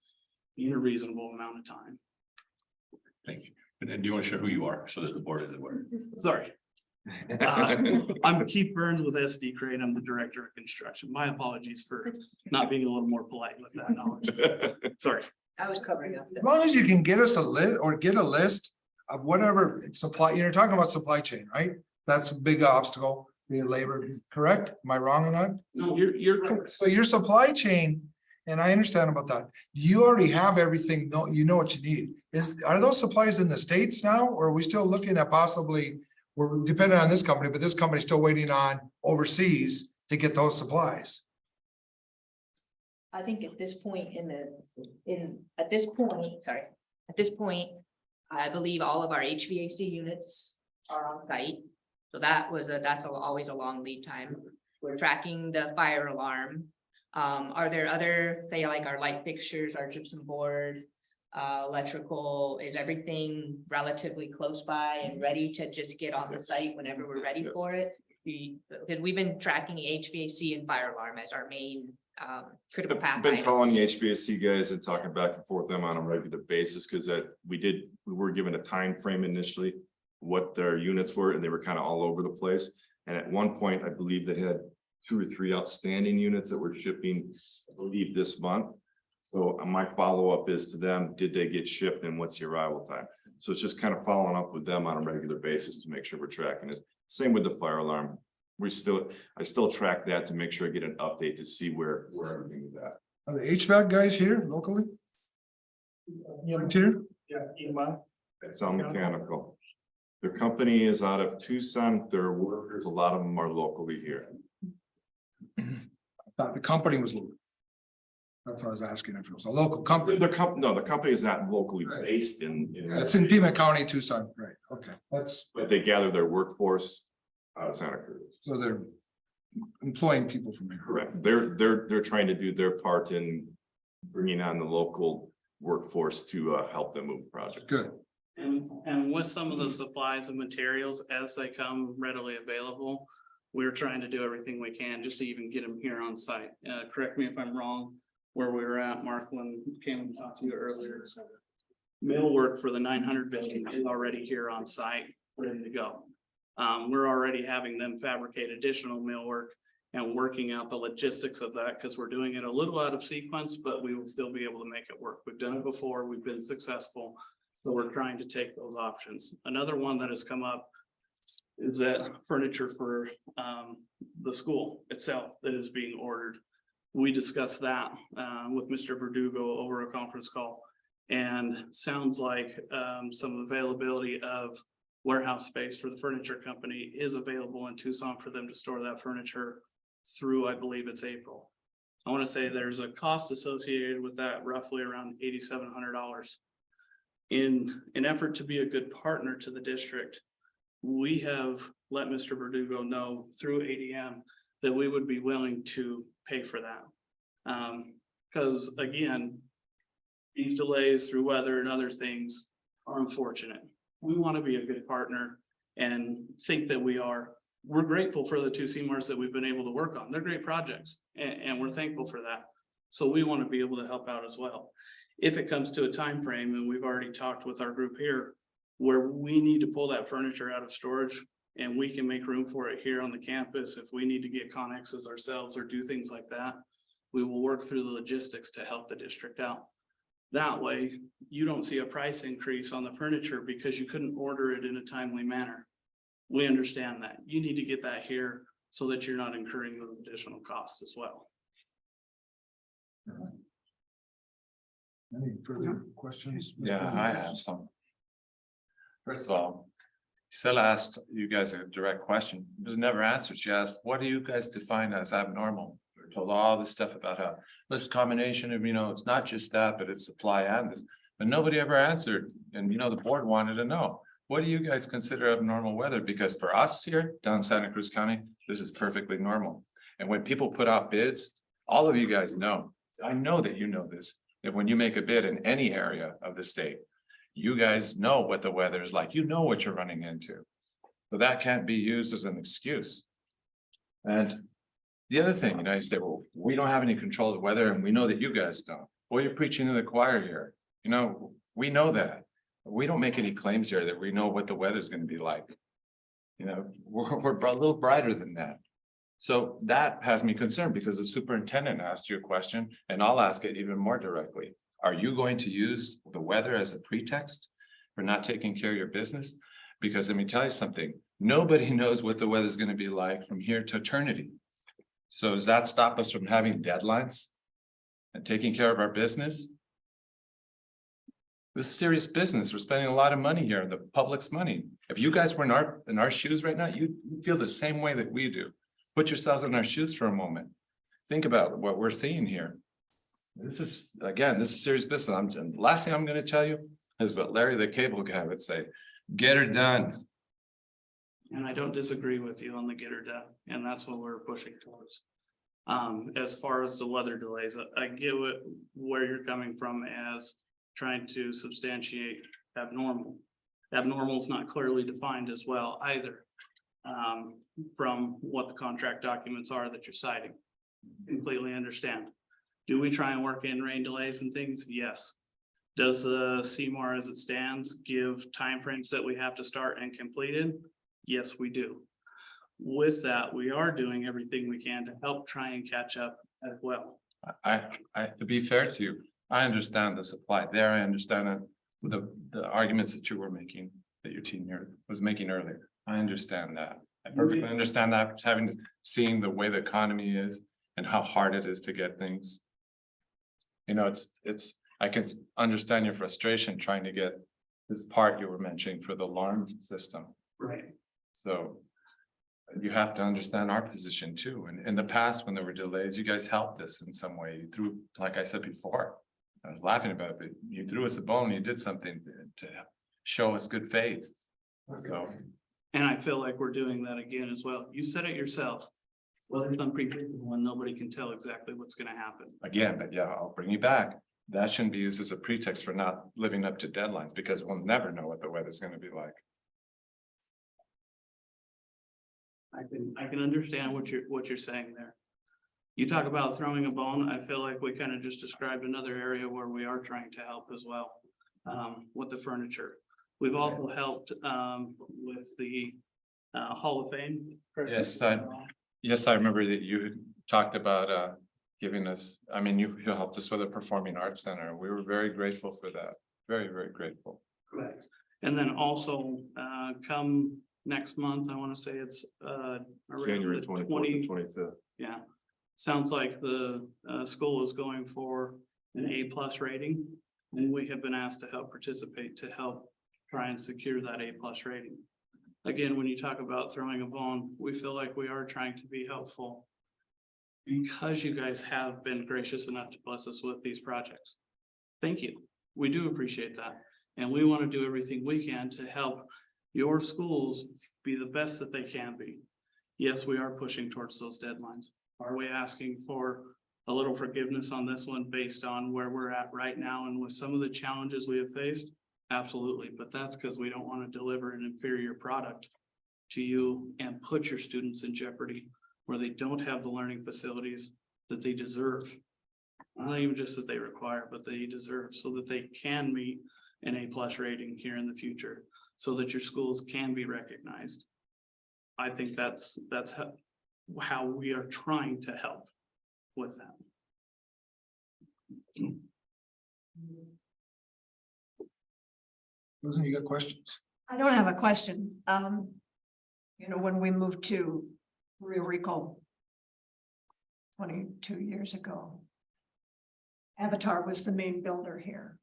in a reasonable amount of time. Thank you. And then do you want to share who you are so that the board is aware? Sorry. I'm Keith Burns with SD Crane. I'm the director of construction. My apologies for not being a little more polite with that knowledge. Sorry. I was covering up. As long as you can get us a list or get a list of whatever supply, you're talking about supply chain, right? That's a big obstacle, being labor, correct? Am I wrong on that? No, you're correct. So your supply chain, and I understand about that, you already have everything, you know what you need. Are those supplies in the States now, or are we still looking at possibly, we're dependent on this company, but this company's still waiting on overseas to get those supplies? I think at this point at this point, I believe all of our HVAC units are on site. So that's always a long lead time. We're tracking the fire alarm. Are there other, say like our light fixtures, our gypsum board, electrical, is everything relatively close by and ready to just get on the site whenever we're ready for it? Because we've been tracking HVAC and fire alarm as our main critical path Been calling the items. HVAC guys and talking back and forth with them on a regular basis, because we were given a time frame initially, what their units were, and they were kind of all over the place. And at one point, I believe they had 2 or 3 outstanding units that were shipping, I believe, this month. So my follow-up is to them, did they get shipped and what's the arrival time? So it's just kind of following up with them on a regular basis to make sure we're tracking it. Same with the fire alarm. I still track that to make sure I get an update to see where everything is at. Are the HVAC guys here locally? Frontier? It's on mechanical. Their company is out of Tucson. Their workers, a lot of them are locally here. Thought the company was local. That's what I was asking if it was a local company. No, the company is not locally based in. It's in Pima County, Tucson, right? Okay, that's, But they gather their workforce out of Santa Cruz. so they're employing people from here. Correct. They're trying to do their part in bringing on the local workforce to help them move the project. Good. And with some of the supplies and materials as they come readily available, we're trying to do everything we can just to even get them here on site. Correct me if I'm wrong, where we were at, Mark, when we came and talked to you earlier. Mill work for the 900 building is already here on site, ready to go. We're already having them fabricate additional millwork and working out the logistics of that, because we're doing it a little out of sequence, but we will still be able to make it work. We've done it before, we've been successful. So we're trying to take those options. Another one that has come up is that furniture for the school itself that is being ordered. We discussed that with Mr. Verdugo over a conference call. And sounds like some availability of warehouse space for the furniture company is available in Tucson for them to store that furniture through, I believe it's April. I want to say there's a cost associated with that, roughly around $8,700. In an effort to be a good partner to the district, we have let Mr. Verdugo know through ADM that we would be willing to pay for that. Because again, these delays through weather and other things are unfortunate. We want to be a good partner and think that we are. We're grateful for the two CMARs that we've been able to work on. They're great projects and we're thankful for that. So we want to be able to help out as well. If it comes to a time frame, and we've already talked with our group here, where we need to pull that furniture out of storage and we can make room for it here on the campus, if we need to get connexes ourselves or do things like that, we will work through the logistics to help the district out. That way, you don't see a price increase on the furniture because you couldn't order it in a timely manner. We understand that. You need to get that here so that you're not incurring those additional costs as well. Any further questions? Yeah, I have some. First of all, Stella asked you guys a direct question. It was never answered. She asked, what do you guys define as abnormal? We're told all this stuff about how this combination of, it's not just that, but it's supply and this, but nobody ever answered. And the board wanted to know, what do you guys consider abnormal weather? Because for us here down Santa Cruz County, this is perfectly normal. And when people put out bids, all of you guys know, I know that you know this, that when you make a bid in any area of the state, you guys know what the weather is like, what you're running into. So that can't be used as an excuse. And the other thing, you say, well, we don't have any control of the weather and we know that you guys don't. Well, you're preaching to the choir here. We know that. We don't make any claims here that we know what the weather is going to be like. We're a little brighter than that. So that has me concerned because the superintendent asked you a question and I'll ask it even more directly. Are you going to use the weather as a pretext for not taking care of your business? Because let me tell you something, nobody knows what the weather is going to be like from here to eternity. So does that stop us from having deadlines and taking care of our business? This is serious business. We're spending a lot of money here, the public's money. If you guys were in our shoes right now, you feel the same way that we do. Put yourselves in our shoes for a moment. Think about what we're seeing here. This is serious business. Last thing I'm going to tell you is what Larry, the cable guy, would say, get her done. And I don't disagree with you on the get her done, and that's what we're pushing towards. As far as the weather delays, I get where you're coming from as trying to substantiate abnormal. Abnormal is not clearly defined as well either. From what the contract documents are that you're citing. Completely understand. Do we try and work in rain delays and things? Yes. Does the CMAR as it stands give timeframes that we have to start and completed? Yes, we do. With that, we are doing everything we can to help try and catch up as well. To be fair to you, I understand the supply there. I understand the arguments that you were making, that your team here was making earlier. I understand that. I perfectly understand that, seeing the way the economy is and how hard it is to get things. I can understand your frustration trying to get this part you were mentioning for the alarm system. Right. So you have to understand our position too. And in the past, when there were delays, you guys helped us in some way. You threw, like I said before, I was laughing about it, but you threw us a bone, you did something to show us good faith. So, And I feel like we're doing that again as well. You said it yourself. Well, it's unpredictable and nobody can tell exactly what's gonna happen. again, but yeah, I'll bring you back. That shouldn't be used as a pretext for not living up to deadlines, because we'll never know what the weather's gonna be like. I can understand what you're saying there. You talk about throwing a bone, I feel like we kind of just described another area where we are trying to help as well. With the furniture. We've also helped with the Hall of Fame. Yes, I remember that you had talked about giving us, I mean, you helped us with a performing arts center. We were very grateful for that. Very, very grateful. Correct. And then also come next month, I want to say it's around January the 24th, 25th. Yeah, sounds like the school is going for an A+ rating. And we have been asked to help participate to help try and secure that A+ rating. Again, when you talk about throwing a bone, we feel like we are trying to be helpful. Because you guys have been gracious enough to bless us with these projects. Thank you. We do appreciate that. And we want to do everything we can to help your schools be the best that they can be. Yes, we are pushing towards those deadlines. Are we asking for a little forgiveness on this one based on where we're at right now and with some of the challenges we have faced? Absolutely, but that's because we don't want to deliver an inferior product to you and put your students in jeopardy where they don't have the learning facilities that they deserve. Not even just that they require, but they deserve so that they can meet an A+ rating here in the future, so that your schools can be recognized. I think that's how we are trying to help with that. Susan, you got questions? I don't have a question. When we moved to Rio Rico 22 years ago, Avatar was the main builder here.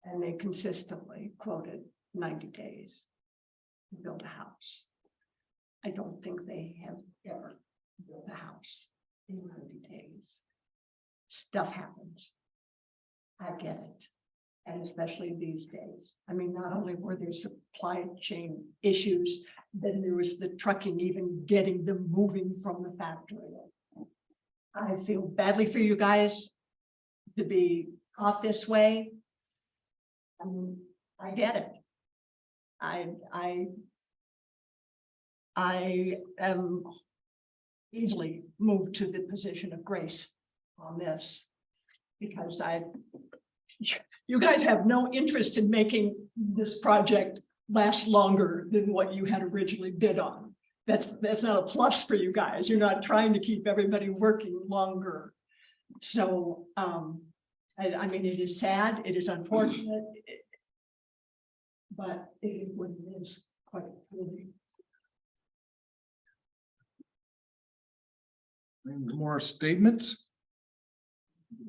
And they consistently quoted 90 days to build a house. I don't think they have ever built a house in 90 days. Stuff happens. I get it. And especially these days. I mean, not only were there supply chain issues, then there was the trucking, even getting them moving from the factory. I feel badly for you guys to be caught this way. I mean, I get it. I am easily moved to the position of grace on this. Because you guys have no interest in making this project last longer than what you had originally bid on. That's not a plus for you guys. You're not trying to keep everybody working longer. So, I mean, it is sad, it is unfortunate. But it is what it is, quite clearly. Any more statements?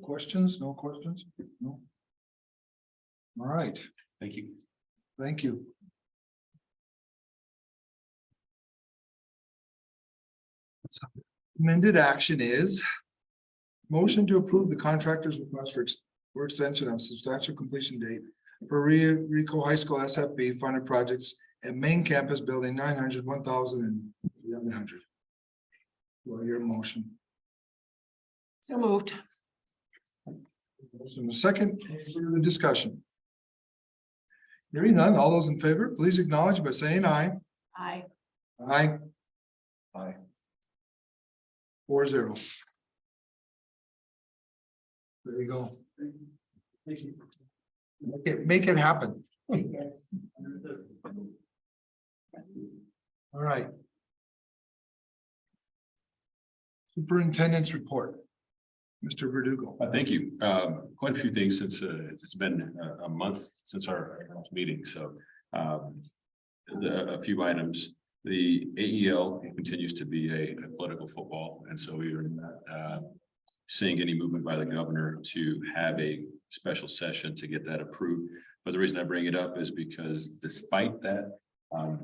Questions? No questions? No. All right, Thank you. thank you. Amended action is motion to approve the contractor's request for extension of substantial completion date for Rio Rico High School SFB funded projects at main campus building 900, 1,000 and 1,100. For your motion. So moved. In a second, any further discussion? Hearing none, all those in favor, please acknowledge by saying aye. Aye. Aye. Aye. 4-0. There you go. Make it happen. All right. Superintendent's report. Mr. Verdugo. Thank you. Quite a few things since it's been a month since our last meeting, so a few items. The AEL continues to be a political football, and so we are in that seeing any movement by the governor to have a special session to get that approved. But the reason I bring it up is because despite that,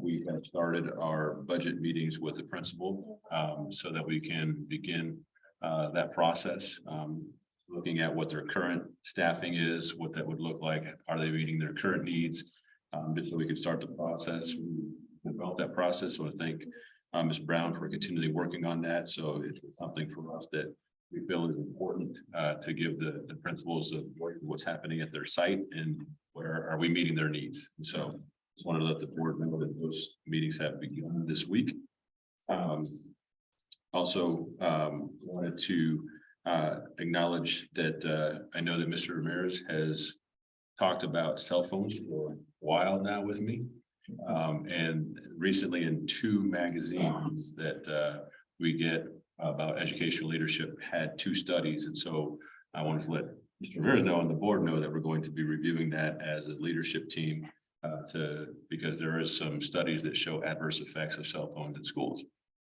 we have started our budget meetings with the principal, so that we can begin that process. Looking at what their current staffing is, what that would look like, are they meeting their current needs? Just so we can start the process, develop that process. So I thank Ms. Brown for continually working on that. So it's something for us that we feel is important to give the principals of what's happening at their site and where are we meeting their needs. And so just wanted to let the board know that those meetings have begun this week. Also wanted to acknowledge that I know that Mr. Ramirez has talked about cell phones for a while now with me. And recently in 2 magazines that we get about educational leadership had 2 studies. And so I wanted to let Mr. Ramirez know and the board know that we're going to be reviewing that as a leadership team because there is some studies that show adverse effects of cell phones in schools.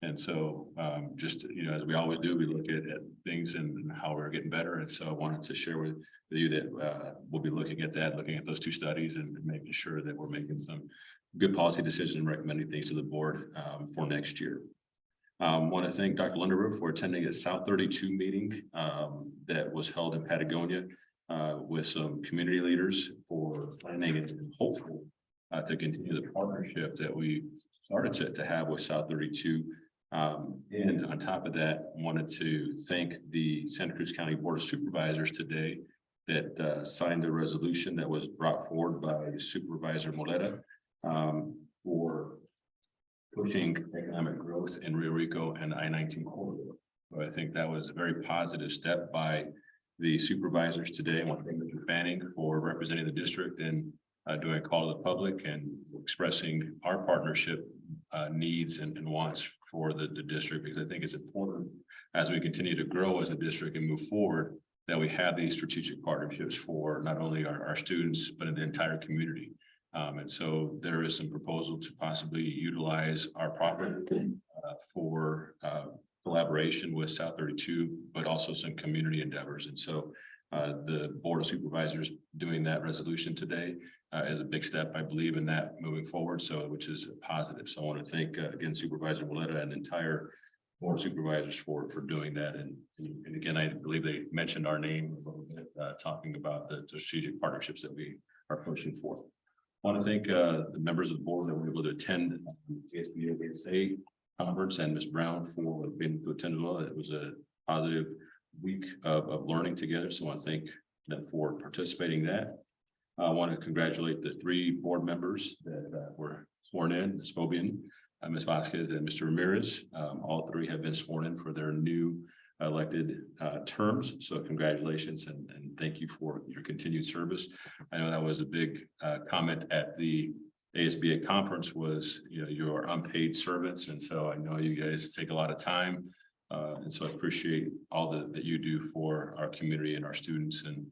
And so just, as we always do, we look at things and how we're getting better. And so I wanted to share with you that we'll be looking at that, looking at those 2 studies and making sure that we're making some good policy decisions and recommending things to the board for next year. Want to thank Dr. Lunderberg for attending a South 32 meeting that was held in Patagonia with some community leaders for planning and hopeful to continue the partnership that we started to have with South 32. And on top of that, wanted to thank the Santa Cruz County Board of Supervisors today that signed a resolution that was brought forward by Supervisor Moleta for pushing economic growth in Rio Rico and I-19 corridor. So I think that was a very positive step by the supervisors today. I want to thank Mr. Fanning for representing the district and doing a call to the public and expressing our partnership needs and wants for the district, because I think it's important as we continue to grow as a district and move forward that we have these strategic partnerships for not only our students, but in the entire community. And so there is some proposal to possibly utilize our property for collaboration with South 32, but also some community endeavors. And so the Board of Supervisors doing that resolution today is a big step, I believe, in that moving forward. So, which is positive. So I want to thank again Supervisor Moleta and the entire Board of Supervisors for doing that. And again, I believe they mentioned our name a little bit, talking about the strategic partnerships that we are pushing for. I want to thank the members of the board that were able to attend the ASBA conference and Ms. Brown for being able to attend as well. It was a positive week of learning together. So I want to thank them for participating in that. I want to congratulate the 3 board members that were sworn in, Ms. Fobian, Ms. Vasquez, and Mr. Ramirez. All 3 have been sworn in for their new elected terms. So congratulations and thank you for your continued service. I know that was a big comment at the ASBA conference was, your unpaid servants. And so I know you guys take a lot of time. And so I appreciate all that you do for our community and our students. And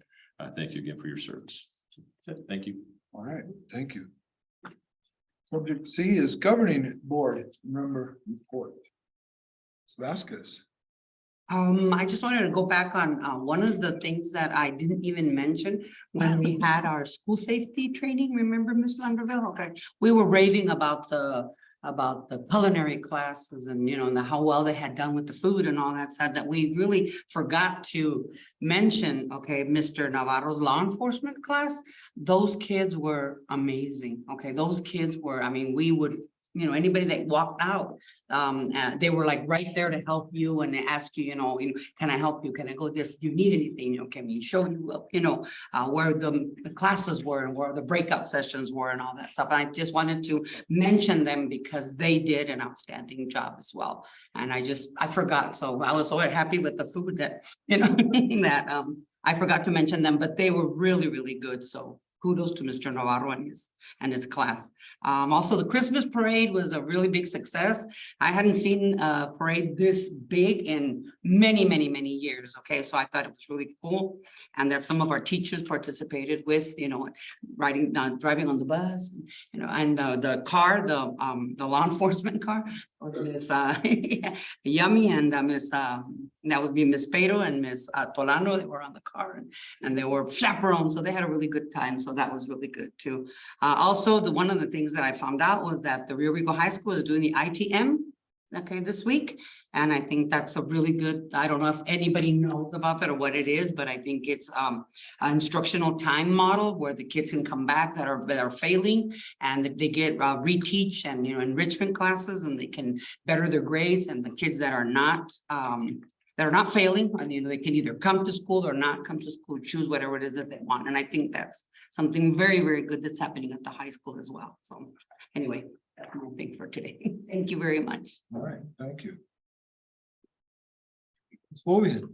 thank you again for your service. So, thank you. All right, thank you. Subject C is governing board member report. Ms. Vasquez. I just wanted to go back on one of the things that I didn't even mention when we had our school safety training. Remember, Ms. Landerville? Okay, we were raving about the culinary classes and and how well they had done with the food and all that stuff, that we really forgot to mention. Okay, Mr. Navarro's law enforcement class, those kids were amazing. Okay, those kids were, I mean, we would, anybody that walked out, they were like right there to help you and they ask you, can I help you? Can I go this? Do you need anything? Can we show you, where the classes were and where the breakout sessions were and all that stuff. And I just wanted to mention them because they did an outstanding job as well. And I forgot. So I was so happy with the food that, that I forgot to mention them, but they were really, really good. So kudos to Mr. Navarro and his class. Also, the Christmas parade was a really big success. I hadn't seen a parade this big in many, many, many years. Okay, so I thought it was really cool, and that some of our teachers participated with, driving on the bus, and the car, the law enforcement car. Miss Yummy and Miss, that would be Miss Pero and Miss Tolano, they were on the car and they were chaperones, so they had a really good time, so that was really good too. Also, one of the things that I found out was that the Rio Rico High School is doing the ITM, okay, this week. And I think that's a really good, I don't know if anybody knows about that or what it is, but I think it's an instructional time model where the kids can come back that are failing and they get reteach and, enrichment classes and they can better their grades, and the kids that are not failing, and they can either come to school or not come to school, choose whatever it is that they want. And I think that's something very, very good that's happening at the high school as well. So anyway, that's my thing for today. Thank you very much. All right, thank you. Ms. Bovian.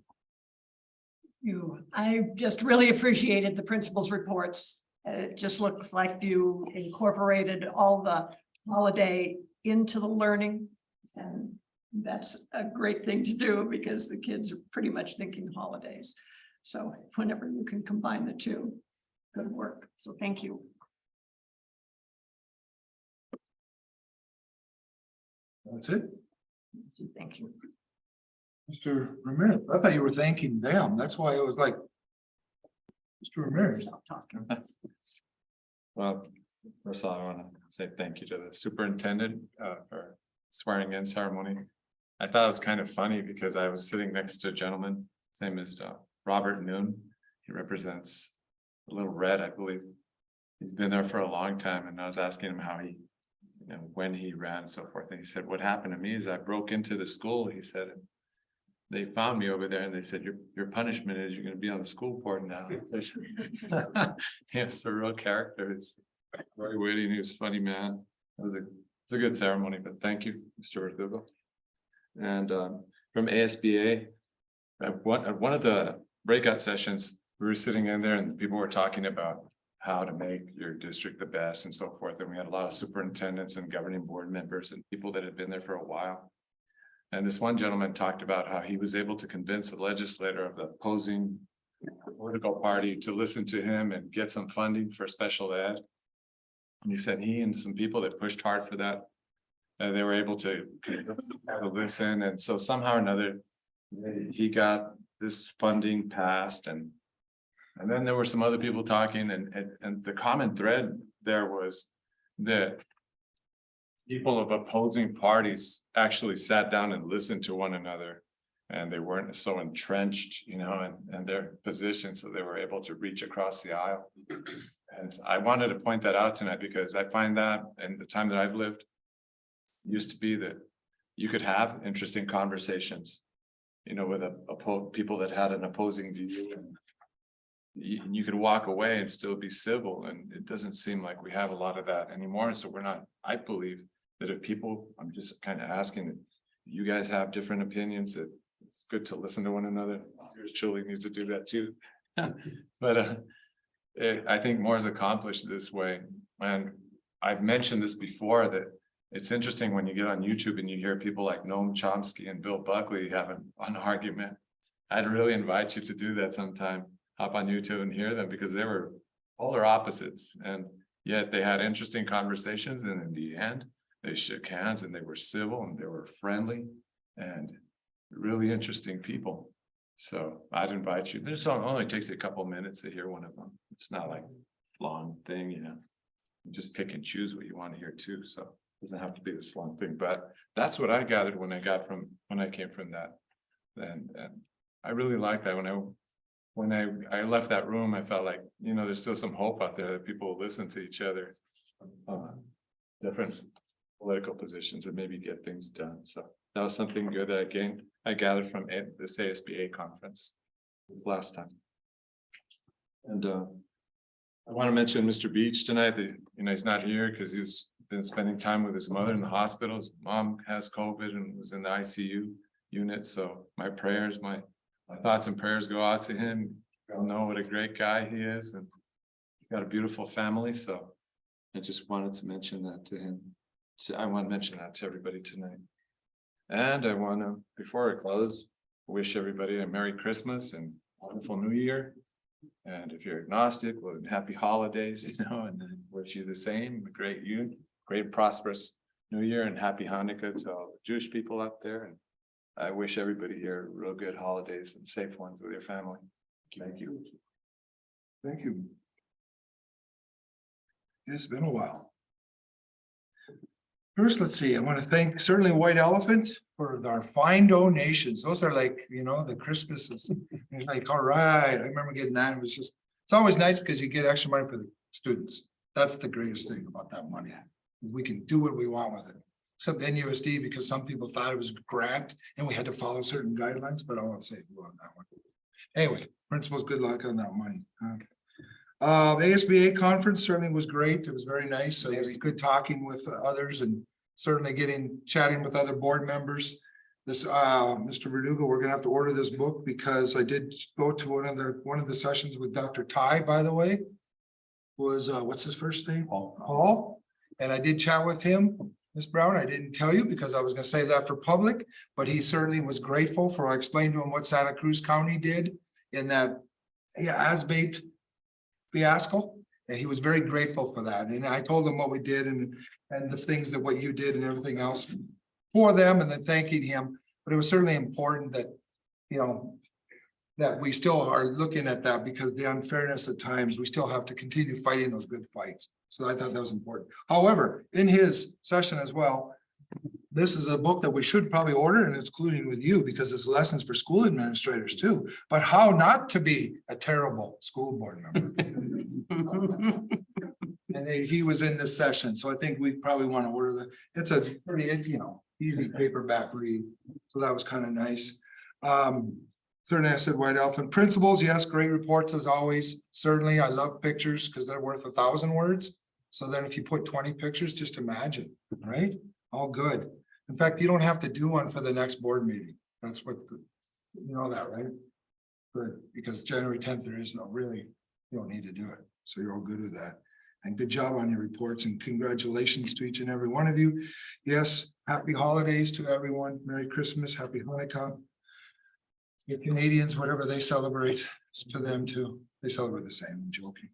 I just really appreciated the principal's reports. It just looks like you incorporated all the holiday into the learning. And that's a great thing to do because the kids are pretty much thinking holidays. So whenever you can combine the two, good work. So thank you. That's it. Thank you. Mr. Ramirez, I thought you were thanking them. That's why I was like. Mr. Ramirez. Stop talking. Well, first of all, I want to say thank you to the superintendent for swearing in ceremony. I thought it was kind of funny because I was sitting next to a gentleman, his name is Robert Noon. He represents Little Red, I believe. He's been there for a long time, and I was asking him how he, when he ran and so forth. And he said, what happened to me is I broke into the school, he said, and they found me over there and they said, your punishment is you're gonna be on the school board now. Yes, a real character. He's very witty and he was a funny man. It's a good ceremony, but thank you, Mr. Verdugo. And from ASBA, at one of the breakout sessions, we were sitting in there and people were talking about how to make your district the best and so forth. And we had a lot of superintendents and governing board members and people that had been there for a while. And this one gentleman talked about how he was able to convince the legislator of the opposing political party to listen to him and get some funding for special ed. And he said he and some people that pushed hard for that, they were able to listen. And so somehow or another, he got this funding passed. And then there were some other people talking and the common thread there was that people of opposing parties actually sat down and listened to one another, and they weren't so entrenched, in their position, so they were able to reach across the aisle. And I wanted to point that out tonight because I find that in the time that I've lived, used to be that you could have interesting conversations, with people that had an opposing view, and you could walk away and still be civil, and it doesn't seem like we have a lot of that anymore. So we're not, I believe that if people, I'm just kind of asking, you guys have different opinions, that it's good to listen to one another. Yours truly needs to do that too. But I think more is accomplished this way. And I've mentioned this before, that it's interesting when you get on YouTube and you hear people like Noam Chomsky and Bill Buckley having an argument. I'd really invite you to do that sometime. Hop on YouTube and hear them, because they were polar opposites, and yet they had interesting conversations, and in the end they shook hands and they were civil and they were friendly and really interesting people. So I'd invite you. This only takes a couple minutes to hear one of them. It's not like a long thing, You just pick and choose what you want to hear too. So it doesn't have to be this long thing, but that's what I gathered when I came from that. And I really like that. When I left that room, I felt like, there's still some hope out there that people will listen to each other. Different political positions and maybe get things done. So that was something good that I gathered from this ASBA conference this last time. And I want to mention Mr. Beach tonight. That, he's not here because he's been spending time with his mother in the hospital. His mom has COVID and was in the ICU unit. So my prayers, my thoughts and prayers go out to him. You all know what a great guy he is, and he's got a beautiful family. So I just wanted to mention that to him. So I want to mention that to everybody tonight. And I want to, before I close, wish everybody a Merry Christmas and wonderful New Year. And if you're agnostic, well, happy holidays, and I wish you the same. Great prosperous New Year and happy Hanukkah to all the Jewish people out there, and I wish everybody here real good holidays and safe ones with your family. Thank you. Thank you. It's been a while. First, let's see, I want to thank certainly White Elephant for our fine donations. Those are like, you know, the Christmases. It's like, all right, I remember getting that. It was just, it's always nice because you get extra money for the students. That's the greatest thing about that money. We can do what we want with it. Except NUSD, because some people thought it was a grant and we had to follow certain guidelines, but I won't say who on that one. Anyway, principals, good luck on that money. The ASBA conference certainly was great. It was very nice. So it was good talking with others and certainly chatting with other board members. This, Mr. Verdugo, we're gonna have to order this book because I did go to one of the sessions with Dr. Ty, by the way. Was, what's his first name? Paul. And I did chat with him, Ms. Brown. I didn't tell you because I was gonna save that for public, but he certainly was grateful for, I explained to him what Santa Cruz County did in that ASBATE fiasco. And he was very grateful for that. And I told him what we did and the things that what you did and everything else for them, and then thanking him. But it was certainly important that, you know, that we still are looking at that because the unfairness at times, we still have to continue fighting those good fights. So I thought that was important. However, in his session as well, this is a book that we should probably order, and it's including with you because it's lessons for school administrators too, but how not to be a terrible school board member. And he was in this session, so I think we probably want to order it's a pretty, you know, easy paperback read. So that was kind of nice. Certainly I said White Elephant principals. Yes, great reports as always. Certainly I love pictures because they're worth 1,000 words. So then if you put 20 pictures, just imagine, right? All good. In fact, you don't have to do one for the next board meeting. That's what, you know that, right? Good, because January 10th, there is no really, you don't need to do it. So you're all good with that. And good job on your reports and congratulations to each and every one of you. Yes, happy holidays to everyone. Merry Christmas, happy Hanukkah. The Canadians, whatever they celebrate, it's to them too. They celebrate the same, I'm joking.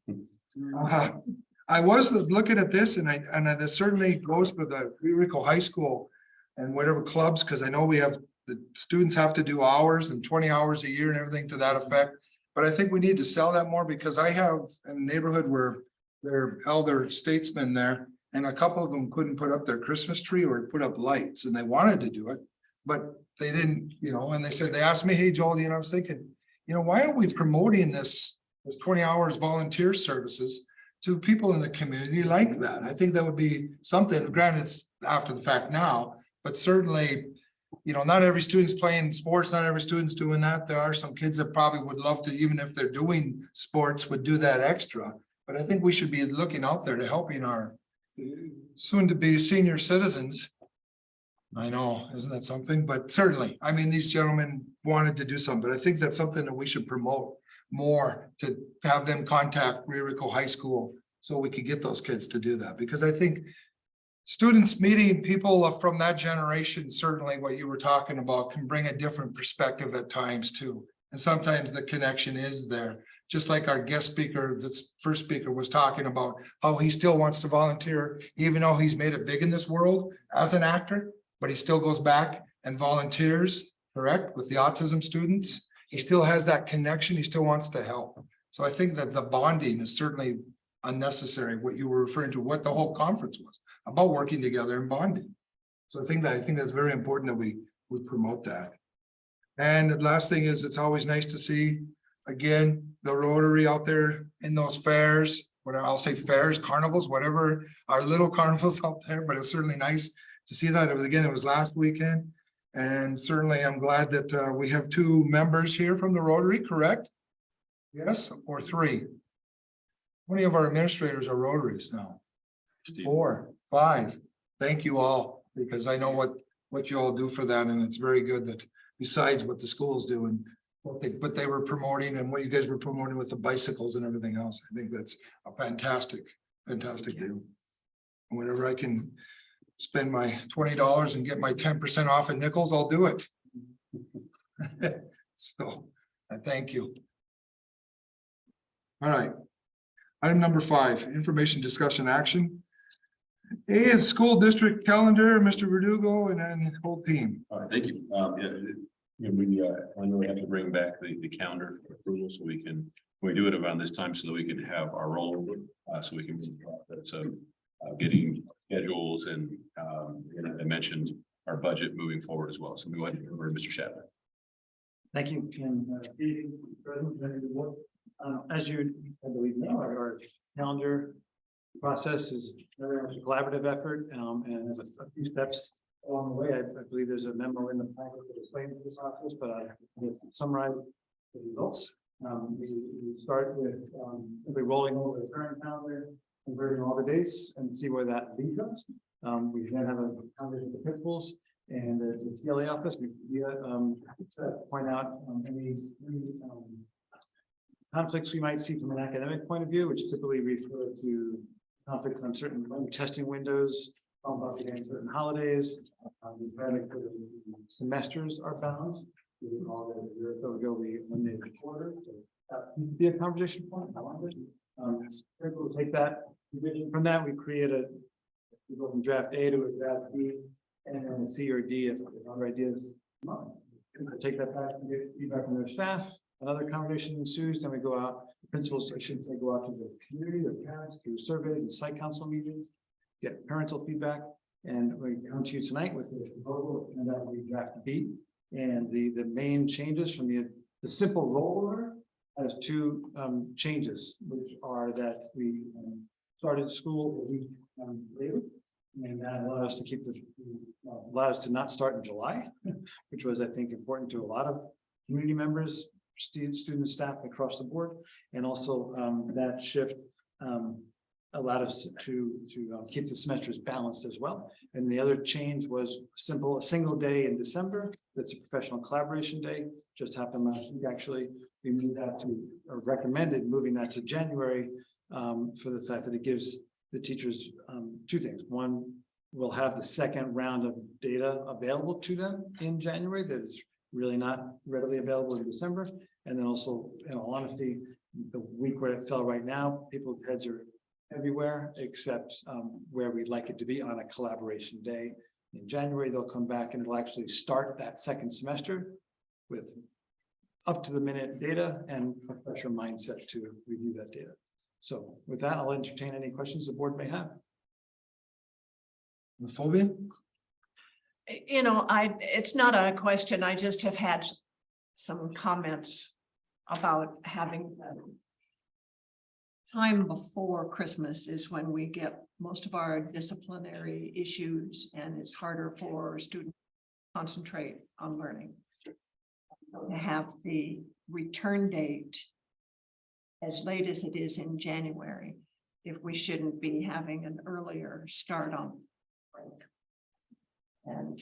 I was looking at this and that certainly goes for the Rico High School and whatever clubs, because I know we have, the students have to do hours and 20 hours a year and everything to that effect. But I think we need to sell that more because I have a neighborhood where they're elder statesmen there and a couple of them couldn't put up their Christmas tree or put up lights and they wanted to do it, but they didn't, you know, and they said, they asked me, hey, Joel, you know, I was thinking, you know, why aren't we promoting this 20 hours volunteer services to people in the community like that? I think that would be something, granted it's after the fact now, but certainly, you know, not every student's playing sports, not every student's doing that. There are some kids that probably would love to, even if they're doing sports, would do that extra. But I think we should be looking out there to helping our soon to be senior citizens. I know, isn't that something? But certainly, I mean, these gentlemen wanted to do something, but I think that's something that we should promote more, to have them contact Rico High School so we could get those kids to do that. Because I think students meeting people from that generation, certainly what you were talking about, can bring a different perspective at times too. And sometimes the connection is there. Just like our guest speaker, this first speaker was talking about how he still wants to volunteer, even though he's made it big in this world as an actor, but he still goes back and volunteers, correct, with the autism students. He still has that connection. He still wants to help. So I think that the bonding is certainly unnecessary. What you were referring to, what the whole conference was about, working together and bonding. So I think that's very important that we promote that. And the last thing is, it's always nice to see, again, the Rotary out there in those fairs, whatever I'll say, fairs, carnivals, whatever, our little carnivals out there, but it's certainly nice to see that. It was last weekend. And certainly I'm glad that we have 2 members here from the Rotary, correct? Yes, or 3. How many of our administrators are Rotaries now? 4, 5. Thank you all, because I know what you all do for that. And it's very good that besides what the schools do and what they were promoting and what you guys were promoting with the bicycles and everything else. I think that's a fantastic deal. Whenever I can spend my $20 and get my 10% off at Nichols, I'll do it. So I thank you. All right. Item number 5, information discussion action. A is school district calendar, Mr. Verdugo, and then the whole team. All right, thank you. I know we have to bring back the calendar for approval so we do it around this time so that we can have our rollover, so we can. So getting schedules and I mentioned our budget moving forward as well. So we went over to Mr. Shatner. Thank you, Ken. As you, I believe know, our calendar process is very much a collaborative effort, and there's a few steps along the way. I believe there's a memo in the packet that explains this process, but I will summarize the results. We start with simply rolling over the current calendar, converting all the dates and see where that leads us. We then have a conversation with the principals and the TLA office. We point out any conflicts we might see from an academic point of view, which typically refer to conflicts on certain testing windows, up against certain holidays. Semesters are balanced. We call it a year or so ago, we eliminated the quarter. So that would be a conversation point. We'll take that from that. We create we go from draft A to a draft B, and then a C or D if other ideas come up. Take that back and get feedback from their staff. Another conversation ensues, then we go out, the principal sections, they go out to the community, the parents, through surveys and site council meetings, get parental feedback, and we come to you tonight with a proposal, and that we draft B. And the main changes from the simple rollover has two changes, which are that we started school a week later, and that allowed us to keep allowed us to not start in July, which was, I think, important to a lot of community members, students, staff across the board, and also that shift allowed us to keep the semesters balanced as well. And the other change was a single day in December. That's a professional collaboration day. Just happened last week, actually. We moved that or recommended moving that to January for the fact that it gives the teachers two things. One, we'll have the second round of data available to them in January that is really not readily available in December. And then also, in all honesty, the week where it fell right now, people's heads are everywhere except where we'd like it to be on a collaboration day. In January, they'll come back and it'll actually start that second semester with up to the minute data and a fresher mindset to review that data. So with that, I'll entertain any questions the board may have. Ms. Fobia? You know, it's not a question. I just have had some comments about having time before Christmas is when we get most of our disciplinary issues, and it's harder for students to concentrate on learning. To have the return date as late as it is in January, if we shouldn't be having an earlier start on break. And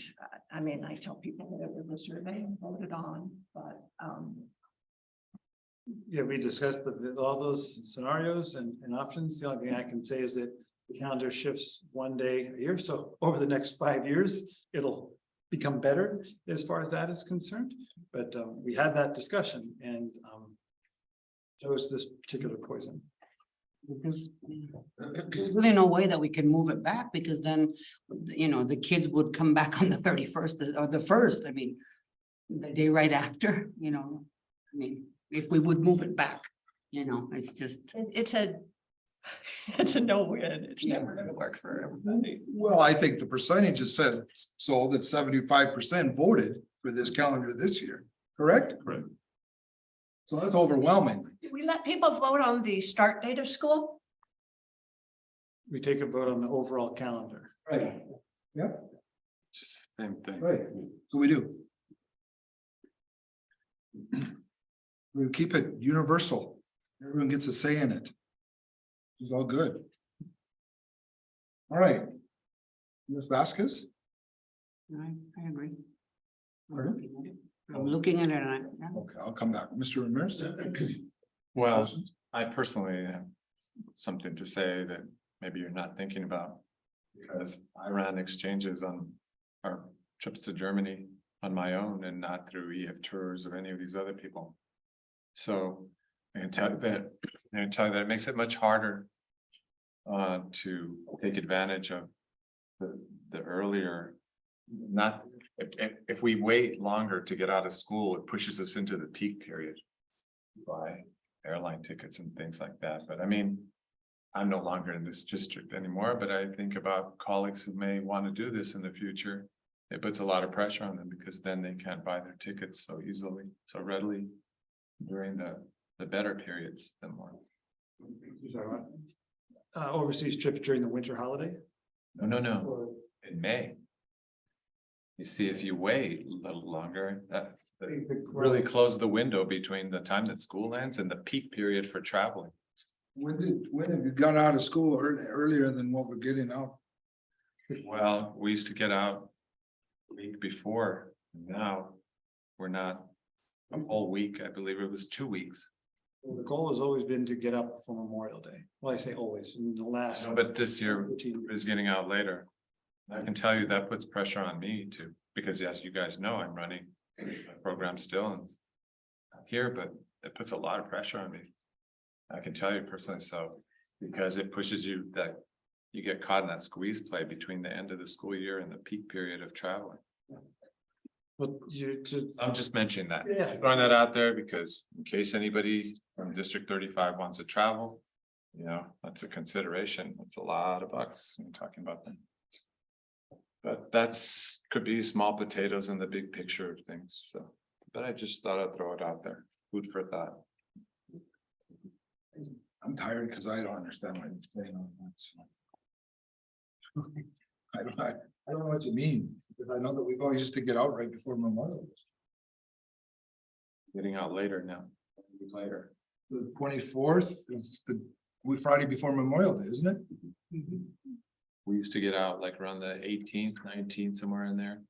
I mean, I tell people that it was a survey voted on, but Yeah, we discussed all those scenarios and options. The only thing I can say is that the calendar shifts one day a year. So over the next 5 years, it'll become better as far as that is concerned. But we had that discussion and chose this particular poison. There's really no way that we can move it back, because then, you know, the kids would come back on the 31st or the 1st. I mean, the day right after, you know, I mean, if we would move it back, you know, it's just. it's a no-win. It's never gonna work for everybody. Well, I think the percentages said so that 75% voted for this calendar this year, correct? Correct. So that's overwhelmingly. Do we let people vote on the start date of school? We take a vote on the overall calendar. Right. Yep, Just same thing. right. So we do. We keep it universal. Everyone gets a say in it. It's all good. All right. Ms. Vasquez? I agree. Pardon? I'm looking at it and Okay, I'll come back. Mr. Ramirez? Well, I personally have something to say that maybe you're not thinking about. Because I ran exchanges on our trips to Germany on my own and not through EF Tours or any of these other people. So I can tell you that it makes it much harder to take advantage of the earlier, not, if we wait longer to get out of school, it pushes us into the peak period. Buy airline tickets and things like that, but I mean, I'm no longer in this district anymore, but I think about colleagues who may want to do this in the future. It puts a lot of pressure on them because then they can't buy their tickets so easily, so readily during the better periods than more. Overseas trips during the winter holiday. No, in May. You see, if you wait a little longer, that really closes the window between the time that school ends and the peak period for traveling. When have you got out of school earlier than what we're getting out? Well, we used to get out a week before, now we're not a whole week, I believe it was 2 weeks. The goal has always been to get up for Memorial Day. Well, I say always, in the last. But this year 15 years. is getting out later. I can tell you that puts pressure on me too, because as you guys know, I'm running a program still and here, but it puts a lot of pressure on me. I can tell you personally, so, because it pushes you that you get caught in that squeeze play between the end of the school year and the peak period of traveling. But I'm just mentioning that, Yeah. just throwing that out there because in case anybody from District 35 wants to travel, you know, that's a consideration. It's a lot of bucks when you're talking about them. But that's, could be small potatoes in the big picture of things, so, but I just thought I'd throw it out there, food for thought. I'm tired because I don't understand what you're saying on that. So. I don't know what you mean, because I know that we've always used to get out right before Memorial. Getting out later now, later. The 24th is we Friday before Memorial Day, isn't it? We used to get out like around the 18th, 19th, somewhere in there.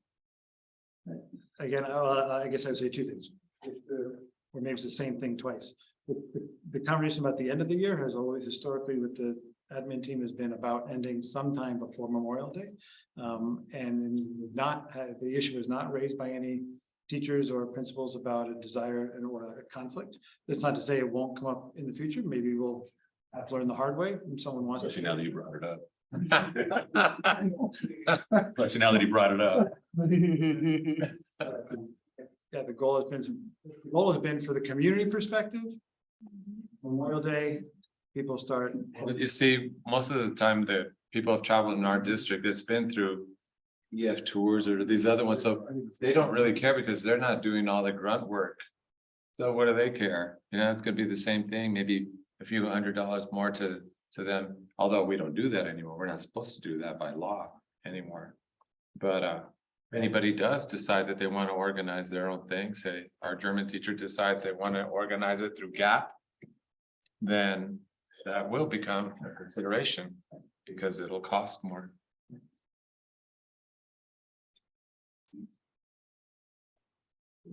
again, I guess I would say two things. Or maybe it's the same thing twice. The conversation about the end of the year has always historically with the admin team has been about ending sometime before Memorial Day. And not, the issue was not raised by any teachers or principals about a desire or a conflict. That's not to say it won't come up in the future. Maybe we'll have to learn the hard way and someone wants. Especially now that you brought it up. Especially now that he brought it up. Yeah, the goal has been for the community perspective. Memorial Day, people start. But you see, most of the time that people have traveled in our district, it's been through EF tours or these other ones, so they don't really care because they're not doing all the grunt work. So what do they care? You know, it's gonna be the same thing, maybe a few $100 more to them, although we don't do that anymore. We're not supposed to do that by law anymore. But if anybody does decide that they want to organize their own thing, say our German teacher decides they want to organize it through GAP, then that will become a consideration because it'll cost more.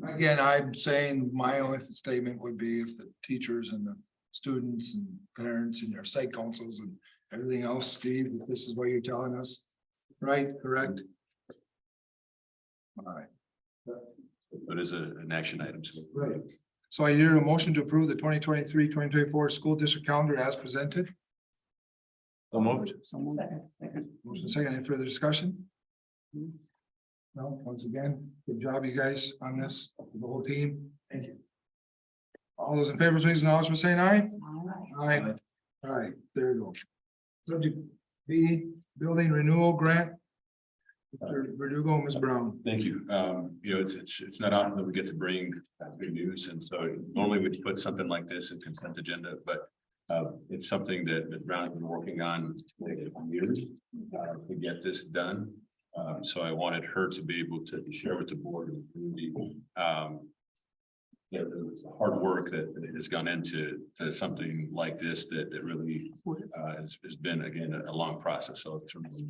Again, I'm saying my only statement would be if the teachers and the students and parents and your site councils and everything else, Steve, if this is what you're telling us, right, correct? All right. But as an action item, so. Right. So I hear a motion to approve the 2023-2024 school district calendar as presented. So moved. Motion second, any further discussion? No, once again, good job, you guys, on this, the whole team. Thank you. All those in favor, please acknowledge by saying aye. Aye. All right, there you go. Subject B, building renewal grant. Mr. Verdugo, Ms. Brown. Thank you. You know, it's not often that we get to bring good news, and so normally we put something like this in consent agenda, but it's something that Ms. Brown has been working on for years to get this done. So I wanted her to be able to share with the board and the community the hard work that has gone into something like this that really has been, again, a long process. So it's really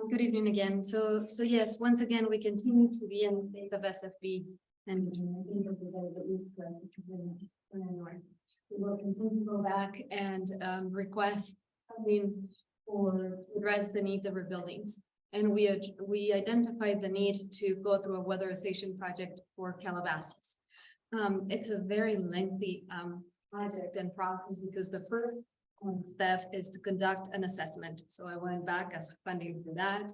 good evening again. So yes, once again, we continue to be in the state of SFB and we will continue to go back and request funding to address the needs of our buildings. And we identified the need to go through a weatherization project for Calabasas. It's a very lengthy project and process because the first one step is to conduct an assessment. So I went back as funding for that,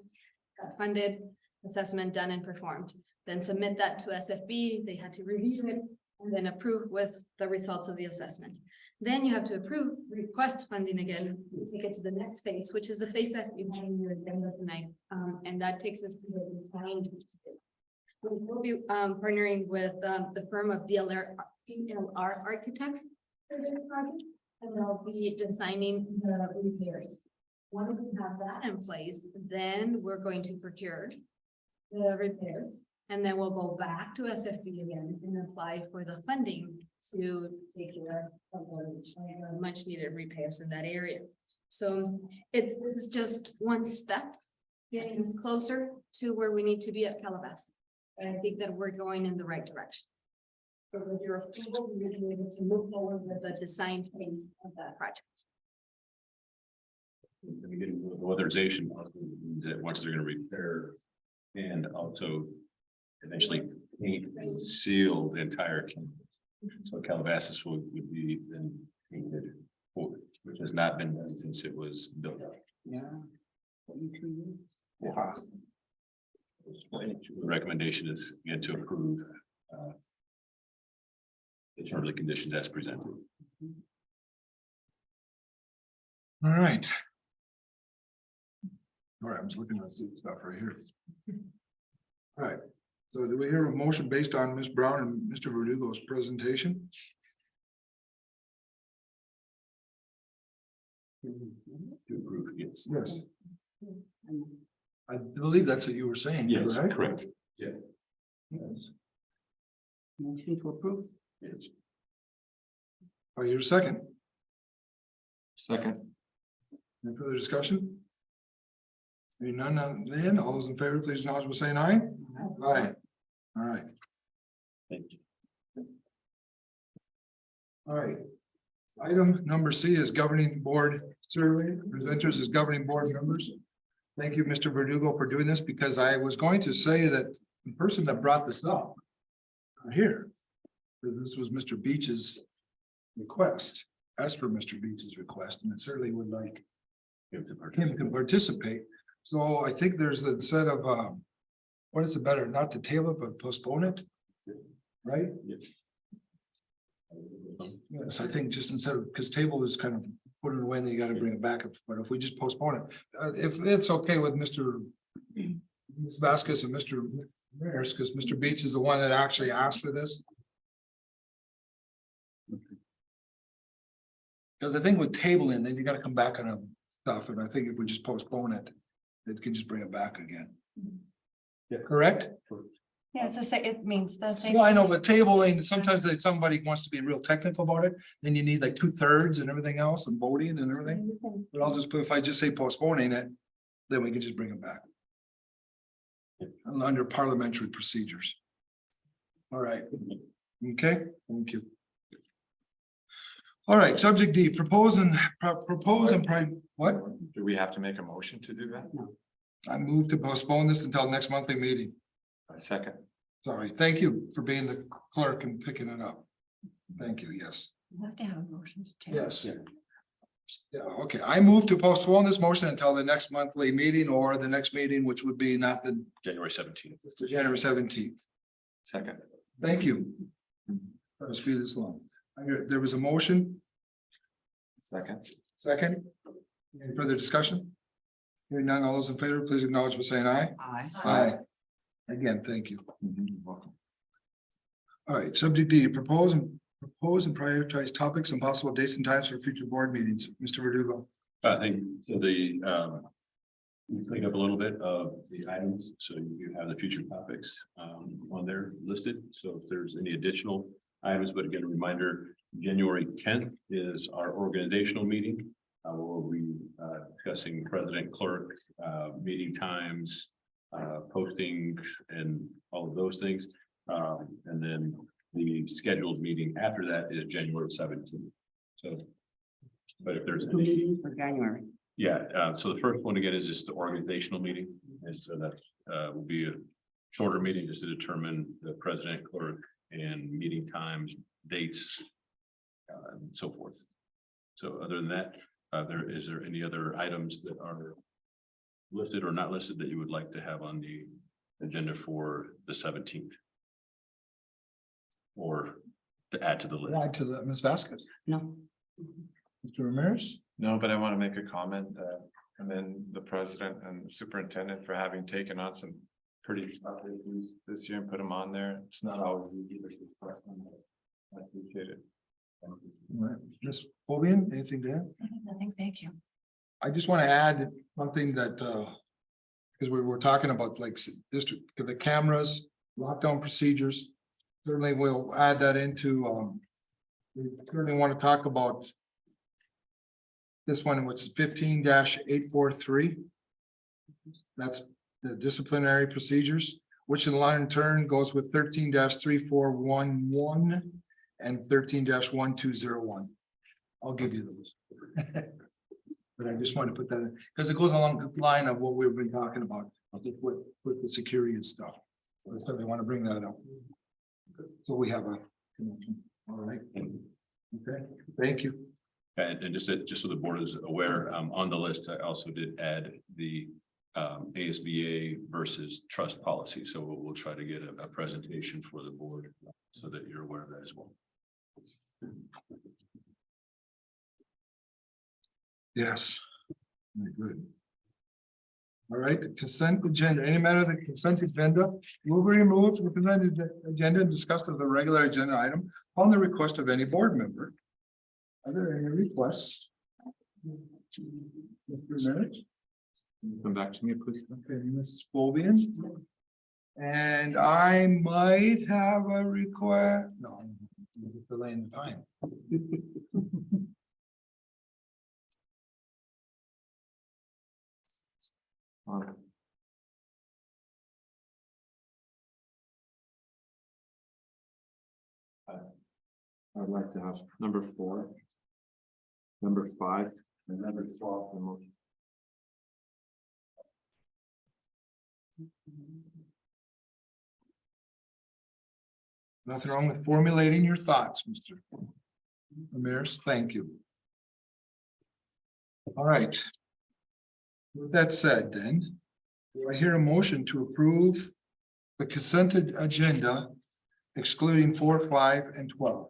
got funded, assessment done and performed. Then submit that to SFB, they had to review it and then approve with the results of the assessment. Then you have to approve, request funding again, take it to the next phase, which is the phase that you have in your agenda tonight. And that takes us to the defined. We will be partnering with the firm of DLR Architects for this project, and they'll be designing the repairs. Once we have that in place, then we're going to procure the repairs. And then we'll go back to SFB again and apply for the funding to take care of the much needed repairs in that area. So this is just one step, getting us closer to where we need to be at Calabasas. And I think that we're going in the right direction. So with your approval, we're gonna be able to move forward with the design phase of that project. Then we get into the weatherization, means that once they're gonna repair and also eventually paint and seal the entire campus. So Calabasas would be then painted, which has not been done since it was built. Yeah. Yeah. The recommendation is again to approve the terms of the conditions as presented. All right. All right, I was looking at some stuff right here. All right, so do we hear a motion based on Ms. Brown and Mr. Verdugo's presentation? To approve, yes. Yes. I believe that's what you were saying. Yes, correct? correct. Yes. Motion to approve. Yes. Are you a second? Second. Any further discussion? Hearing none, then all those in favor, please acknowledge by saying aye. Aye. All right, Thank you. all right. Item number C is governing board survey. Presenters is governing board members. Thank you, Mr. Verdugo, for doing this, because I was going to say that the person that brought this up here, this was Mr. Beach's request, as per Mr. Beach's request, and it certainly would like him to participate. So I think there's a set of, what is it better, not to table it, but postpone it? Right? Yes. Yes, I think just instead of, because table is kind of putting it away, and then you gotta bring it back, but if we just postpone it, if it's okay with Mr. Vasquez and Mr. Maris, because Mr. Beach is the one that actually asked for this. Because I think with tabling, then you gotta come back on a stuff, and I think if we just postpone it, it can just bring it back again. Yeah, correct? Yeah, it's the same, it means the same. Well, I know, but tabling, sometimes that somebody wants to be real technical about it, then you need like 2/3 and everything else and voting and everything. But I'll just put, if I just say postponing it, then we can just bring it back. Under parliamentary procedures. All right. Okay, thank you. All right, subject D, propose and what? Do we have to make a motion to do that? I move to postpone this until next monthly meeting. A second. Sorry, thank you for being the clerk and picking it up. Thank you, yes. You have to have a motion to table. Yes. Yeah, okay, I move to postpone this motion until the next monthly meeting or the next meeting, which would be not the January 17th. January 17th. Second. Thank you. Try to speed this along. There was a motion, Second. second. Any further discussion? Hearing none, all those in favor, please acknowledge by saying aye. Aye. Aye. Again, thank you. Welcome. All right, subject D, propose and prioritize topics and possible dates and times for future board meetings. Mr. Verdugo. I think so we cleaned up a little bit of the items, so you have the future topics on there listed. So if there's any additional items, but again, a reminder, January 10th is our organizational meeting. We'll be discussing president, clerk, meeting times, posting and all of those things. And then the scheduled meeting after that is January 17th. So, but if there's Two meetings for January. yeah, so the first one again is just the organizational meeting, and so that will be a shorter meeting just to determine the president, clerk, and meeting times, dates, and so forth. So other than that, Is there any other items that are listed or not listed that you would like to have on the agenda for the 17th? Or to add to the list? Add to that, Ms. Vasquez, No. Mr. Ramirez. No, but I want to make a comment, and then the president and superintendent for having taken on some pretty tough issues this year and put them on there. It's not always easy to express them, but I appreciate it. All right, Ms. Fobian, anything to add? Nothing, thank you. I just want to add something that, because we were talking about like district, the cameras, lockdown procedures. Certainly we'll add that into, we certainly want to talk about this one, which is 15-843. That's the disciplinary procedures, which in line in turn goes with 13-3411 and 13-1201. I'll give you those. But I just wanted to put that in, because it goes along the line of what we've been talking about with the security and stuff. So I certainly want to bring that up. So we have a connection. All right. Okay, thank you. And just so the board is aware, on the list, I also did add the ASBA versus trust policy. So we'll try to get a presentation for the board so that you're aware of that as well. Yes. Very good. All right, the consent agenda, any matter of the consent agenda will be removed from the consent agenda and discussed as a regular agenda item on the request of any board member. Are there any requests? Mr. Minute? Come back to me, please. Okay, Mrs. Fobian. And I might have a request, no, I'm delaying the time. I'd like to have number 4, number 5, and number 12 for motion. Nothing wrong with formulating your thoughts, Mr. Ramirez, thank you. All right. With that said, then, do I hear a motion to approve the consent agenda excluding 4, 5, and 12?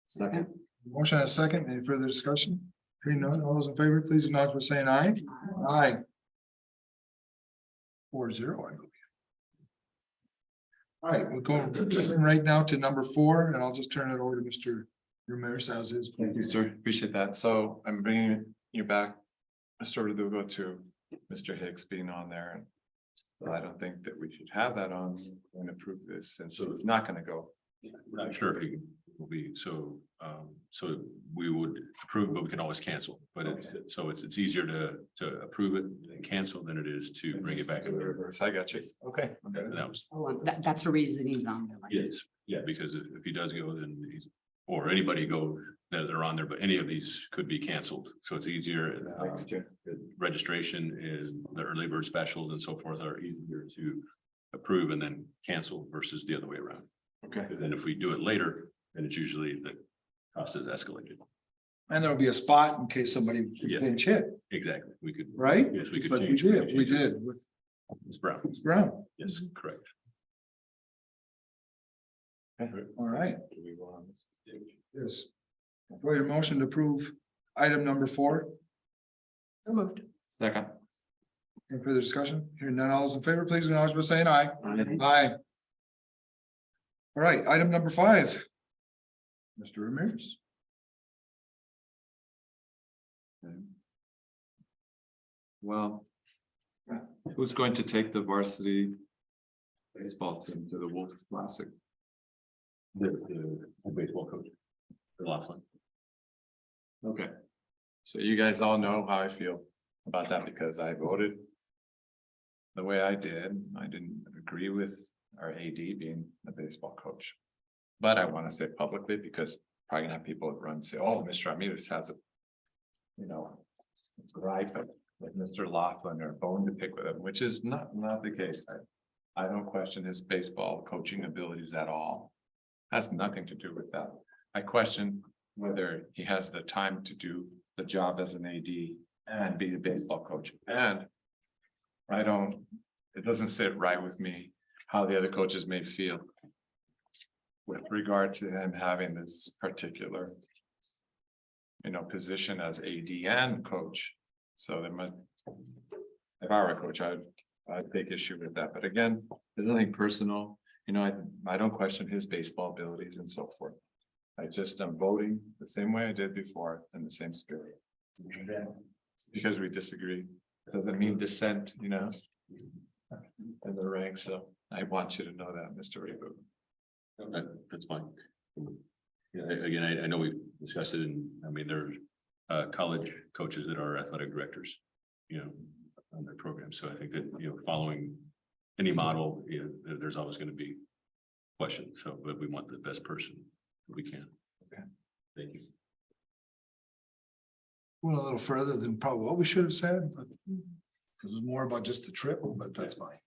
Second. Motion and a second, any further discussion? Hearing none, all those in favor, please acknowledge by saying aye. Aye. 4-0, I believe. All right, we're going right now to number 4, and I'll just turn it over to Mr. Ramirez as is. Thank you, sir. Appreciate that. So I'm bringing you back, Mr. Verdugo, to Mr. Hicks being on there. And so I don't think that we should have that on and approve this, and so it's not going to go. We're not sure if he will be, so we would approve, but we can always cancel. But it's easier to approve it and cancel than it is to bring it back. Reverse. I got you. Okay. That was, That's the reason he's on there. yes, yeah, because if he does go, then he's, or anybody go that are on there, but any of these could be canceled. So it's easier. Registration is the early bird specials and so forth are easier to approve and then cancel versus the other way around. Okay. Because then if we do it later, then it's usually the cost is escalated. And there'll be a spot in case somebody Yeah. pinch hit, Exactly. We could. right? Yes, we That's could what change. We did with Ms. Brown. Ms. Brown. Yes, correct. All right, Do we go on this? yes. For your motion to approve item number 4, So moved. Second. any further discussion? Hearing none, all those in favor, please acknowledge by saying aye. Aye. All right, item number 5. Mr. Ramirez. Well, who's going to take the varsity baseball team to the Wolf Classic? The baseball coach. Laughlin. Okay. So you guys all know how I feel about that because I voted the way I did. I didn't agree with our AD being a baseball coach. But I want to say publicly because probably gonna have people that run and say, oh, Mr. Ramirez has a, you know, gripe with Mr. Laughlin or a bone to pick with him, which is not the case. I don't question his baseball coaching abilities at all. Has nothing to do with that. I question whether he has the time to do the job as an AD and be the baseball coach. And it doesn't sit right with me how the other coaches may feel with regard to him having this particular, position as AD and coach. So there might, if I were a coach, I'd take issue with that. But again, there's nothing personal. I don't question his baseball abilities and so forth. I just am voting the same way I did before in the same spirit. Because we disagree, it doesn't mean dissent, in the ranks. So I want you to know that, Mr. Reboot. That's fine. Yeah, again, I know we've discussed it, and I mean, there's college coaches that are athletic directors, on their program. So I think that, following any model, there's always going to be questions. So, but we want the best person we can. Okay. Thank you. Went a little further than probably what we should have said, but because it was more about just the trip, but that's fine.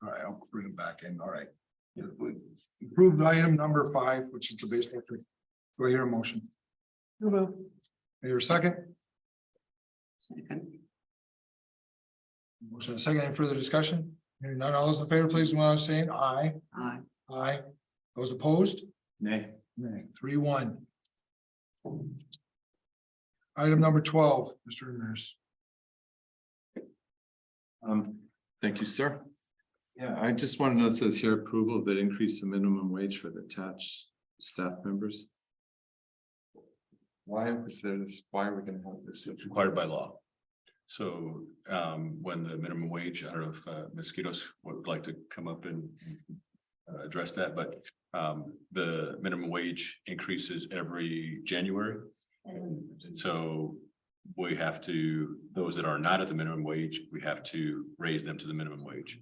All right, I'll bring it back in. All right. Yeah, we approved item number 5, which is the baseball trip. Do I hear a motion? I hear a second? Second. Motion and a second. Any further discussion? Hearing none, all those in favor, please, when I was saying aye. Aye. Aye. Those opposed? Nay. Nay. 3-1. Item number 12, Mr. Ramirez. Thank you, sir. Yeah, I just want to know, it says here approval that increase the minimum wage for the attached staff members. Why is there this? Why are we gonna have this? It's required by law. So when the minimum wage, I don't know if Mosquitoes would like to come up and address that, but the minimum wage increases every January. And so we have to, those that are not at the minimum wage, we have to raise them to the minimum wage.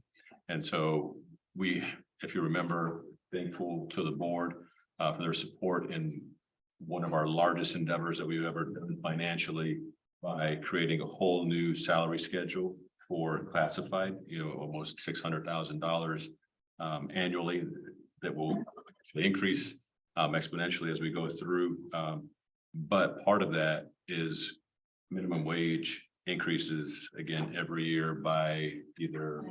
And so we, if you remember, thankful to the board for their support in one of our largest endeavors that we've ever done financially by creating a whole new salary schedule for classified, almost $600,000 annually that will increase exponentially as we go through. But part of that is minimum wage increases again every year by either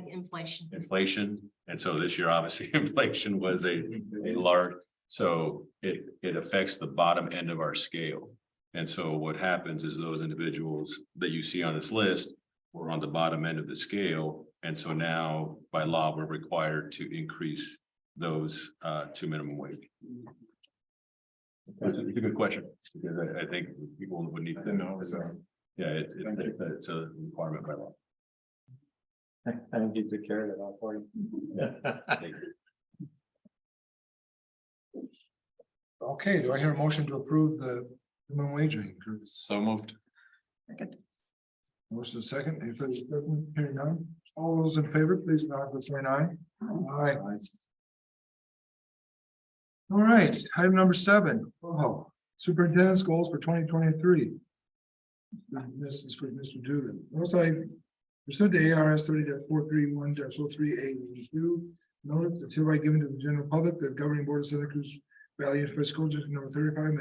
inflation. And so this year, obviously, inflation was a large, so it affects the bottom end of our scale. And so what happens is those individuals that you see on this list were on the bottom end of the scale. And so now by law, we're required to increase those to minimum wage. It's a good question, because I think people would need to know. So yeah, it's a requirement by law. I think you took care of it all for you. Okay, do I hear a motion to approve the minimum wage increase? So moved. Motion is second. Any further discussion? Hearing none. All those in favor, please nod by saying aye. Aye. All right, item number 7. Oh, superintendent's goals for 2023. This is for Mr. Dugan. Also, I pursuant to ARS 30.431-03A2. Note that hereby given to the general public that the governing board of Santa Cruz Valley Unified School District number 35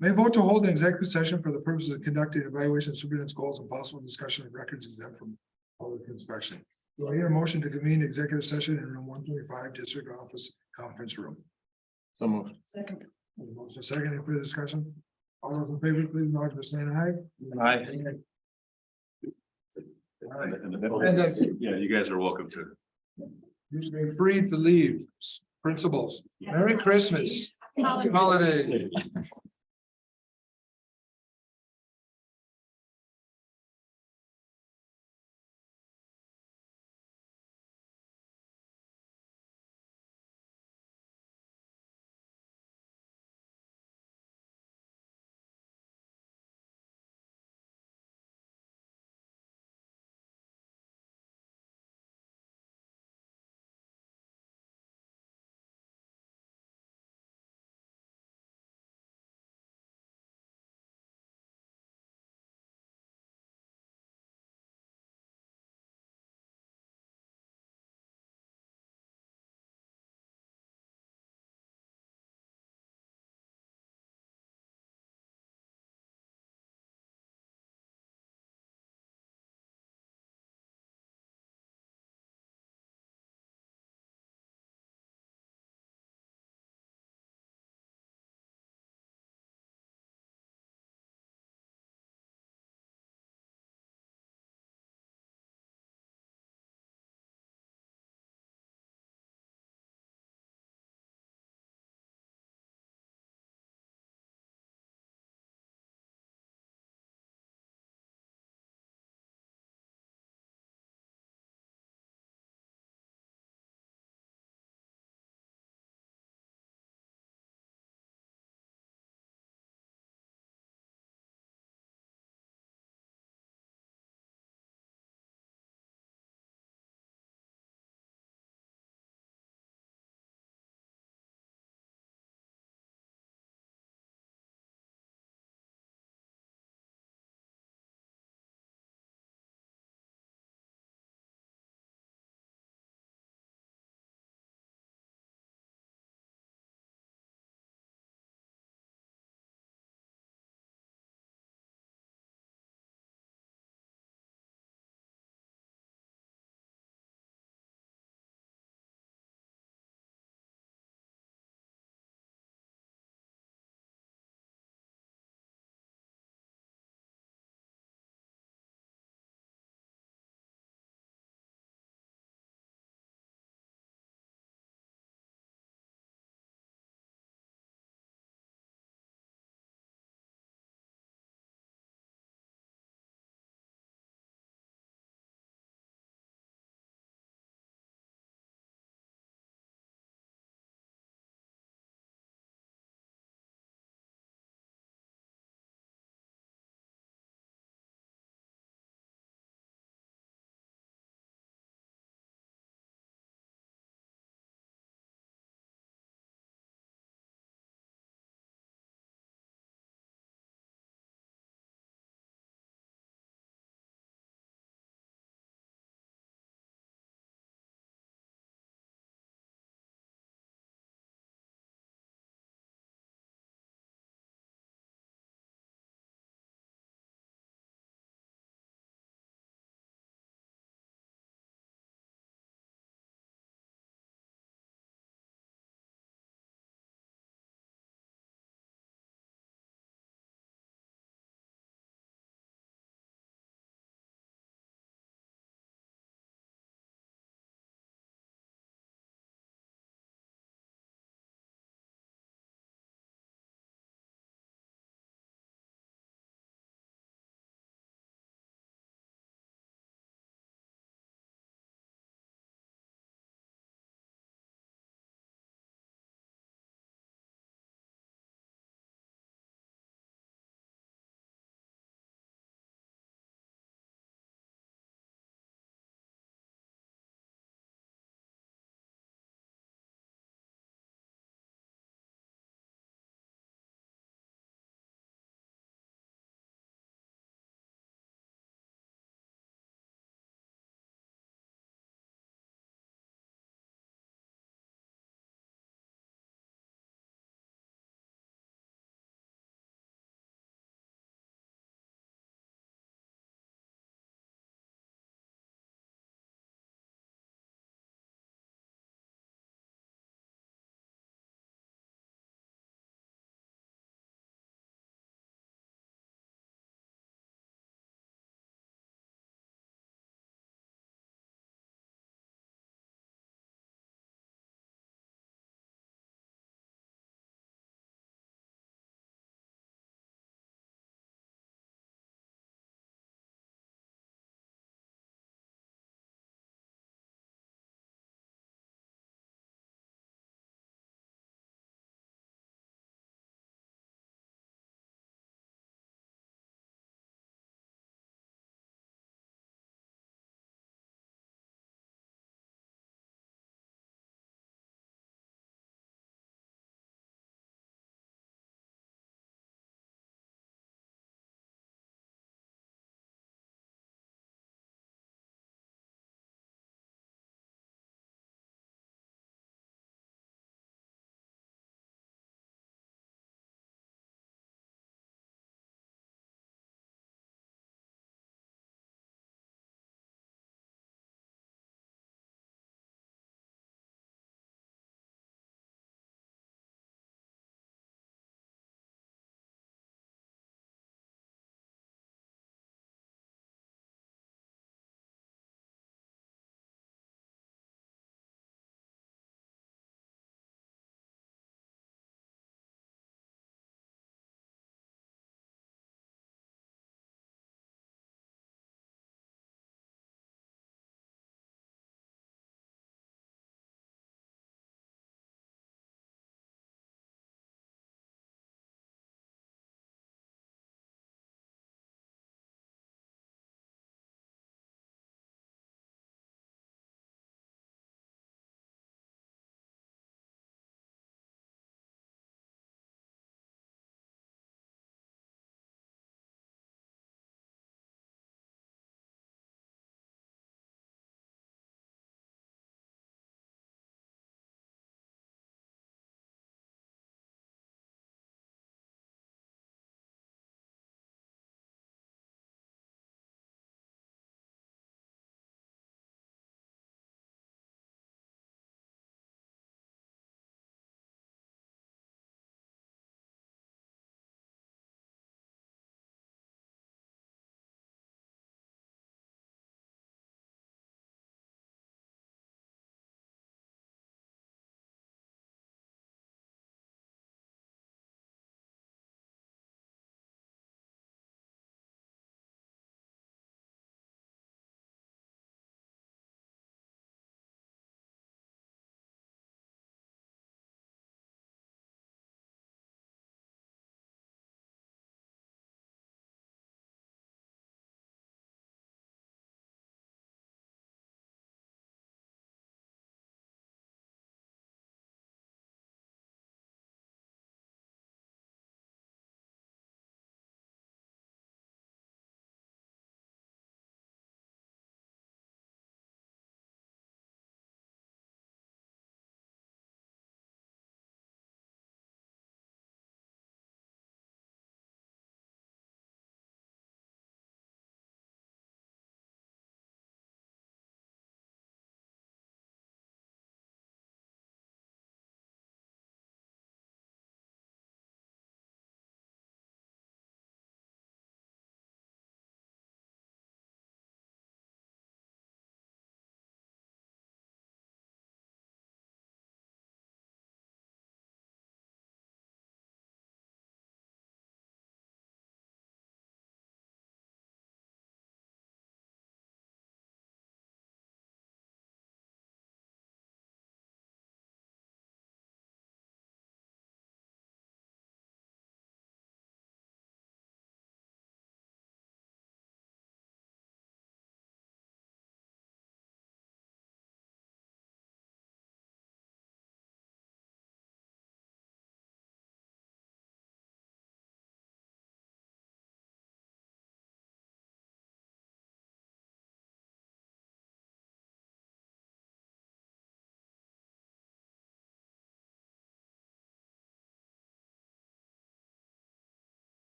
may vote to hold an executive session for the purposes of conducting evaluation of superintendent's goals and possible discussion of records exempt from public inspection. Do I hear a motion to convene executive session in room 125 district office conference room? So moved. Second. Motion second, any further discussion? All those in favor, please nod by saying aye. Aye. In the middle, And yeah, you guys are welcome to. you're free to leave. Principals, Merry Christmas. Holiday.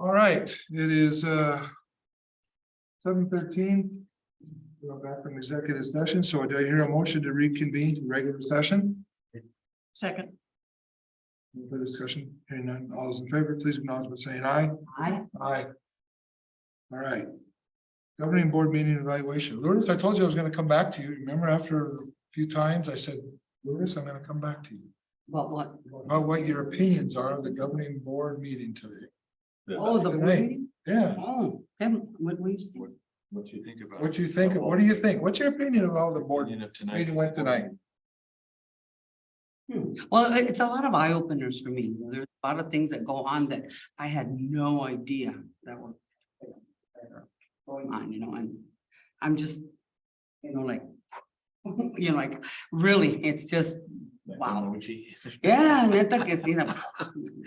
All right, it is 7:13. We're back from executive session, so do I hear a motion to reconvene to regular session? Second. Any further discussion? Hearing none, all those in favor, please acknowledge by saying aye. Aye. Aye. All right. Governing board meeting evaluation. Lourdes, I told you I was gonna come back to you. Remember, after a few times, I said, Lourdes, I'm gonna come back to you. But what? About what your opinions are of the governing board meeting today. Oh, the board Tonight. meeting? Yeah, Oh, what were you saying? What you think about? what you think, what do you think? What's your opinion of all the board Opinion of tonight? meeting went tonight? Well, it's a lot of eye openers for me. There's a lot of things that go on that I had no idea that were going on, and I'm just, like, like, really, it's just, wow. Yeah, neta que sí,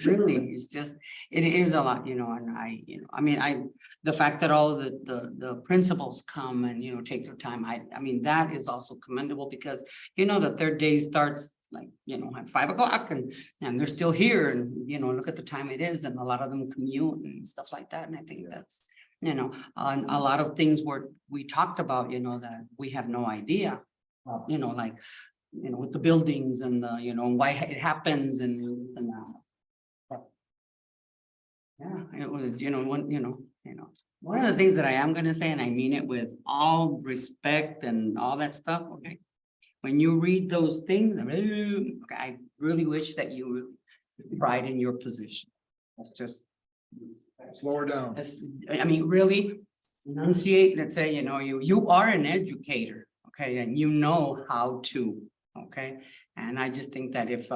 really, it's just, it is a lot, and I mean, the fact that all of the principals come and, take their time, I mean, that is also commendable because, the third day starts like, at 5 o'clock and they're still here and, look at the time it is and a lot of them commute and stuff like that. And I think that's, on a lot of things where we talked about, that we have no idea, like, with the buildings and the, why it happens and this and that. Yeah, it was, one of the things that I am gonna say, and I mean it with all respect and all that stuff, okay? When you read those things, I really wish that you would pride in your position. That's just. Slow her down. I mean, really enunciate, let's say, you are an educator, okay, and you know how to, okay? And I just think that if,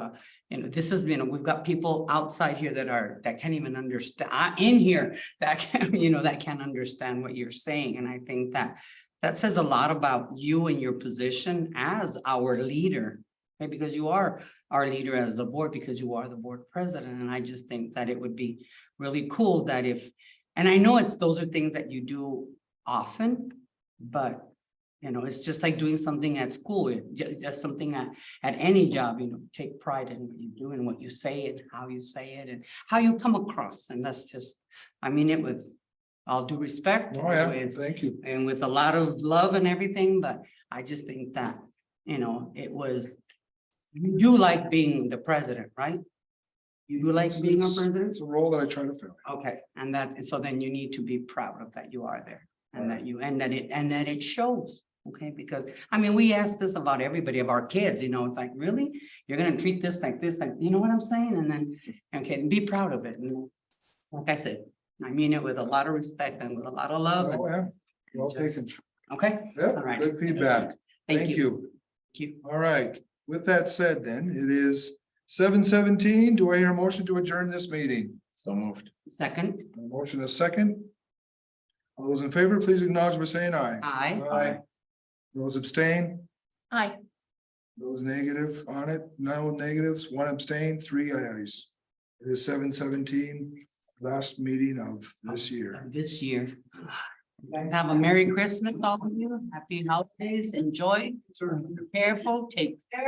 this has been, we've got people outside here that can't even understand, in here, that can, that can't understand what you're saying. And I think that says a lot about you and your position as our leader, okay? Because you are our leader as the board, because you are the board president. And I just think that it would be really cool that if, and I know those are things that you do often, but it's just like doing something at school, just something at any job, take pride in what you do and what you say and how you say it and how you come across. And that's just, I mean it with all due respect. Oh, yeah, and thank you. and with a lot of love and everything, but I just think that, it was, you do like being the president, right? You do like being a president? It's a role that I try to fill. Okay, and so then you need to be proud of that you are there and that it shows, okay? Because, I mean, we ask this about everybody, of our kids, it's like, really? You're gonna treat this like this, like, you know what I'm saying? And then, okay, be proud of it. And like I said, I mean it with a lot of respect and with a lot of love. Oh, yeah. Well Just- taken. Okay? Yeah, All right. good feedback. Thank you. Thank you. All right. With that said, then it is 7:17. Do I hear a motion to adjourn this meeting? So moved. Second, A motion is second. All those in favor, please acknowledge by saying aye. aye. Aye. Those abstain, Aye. those negative on it, no negatives, one abstain, 3 ayes. It is 7:17, last meeting of this year. This year. You guys have a Merry Christmas, all of you. Happy holidays. Enjoy. Be careful. Take care.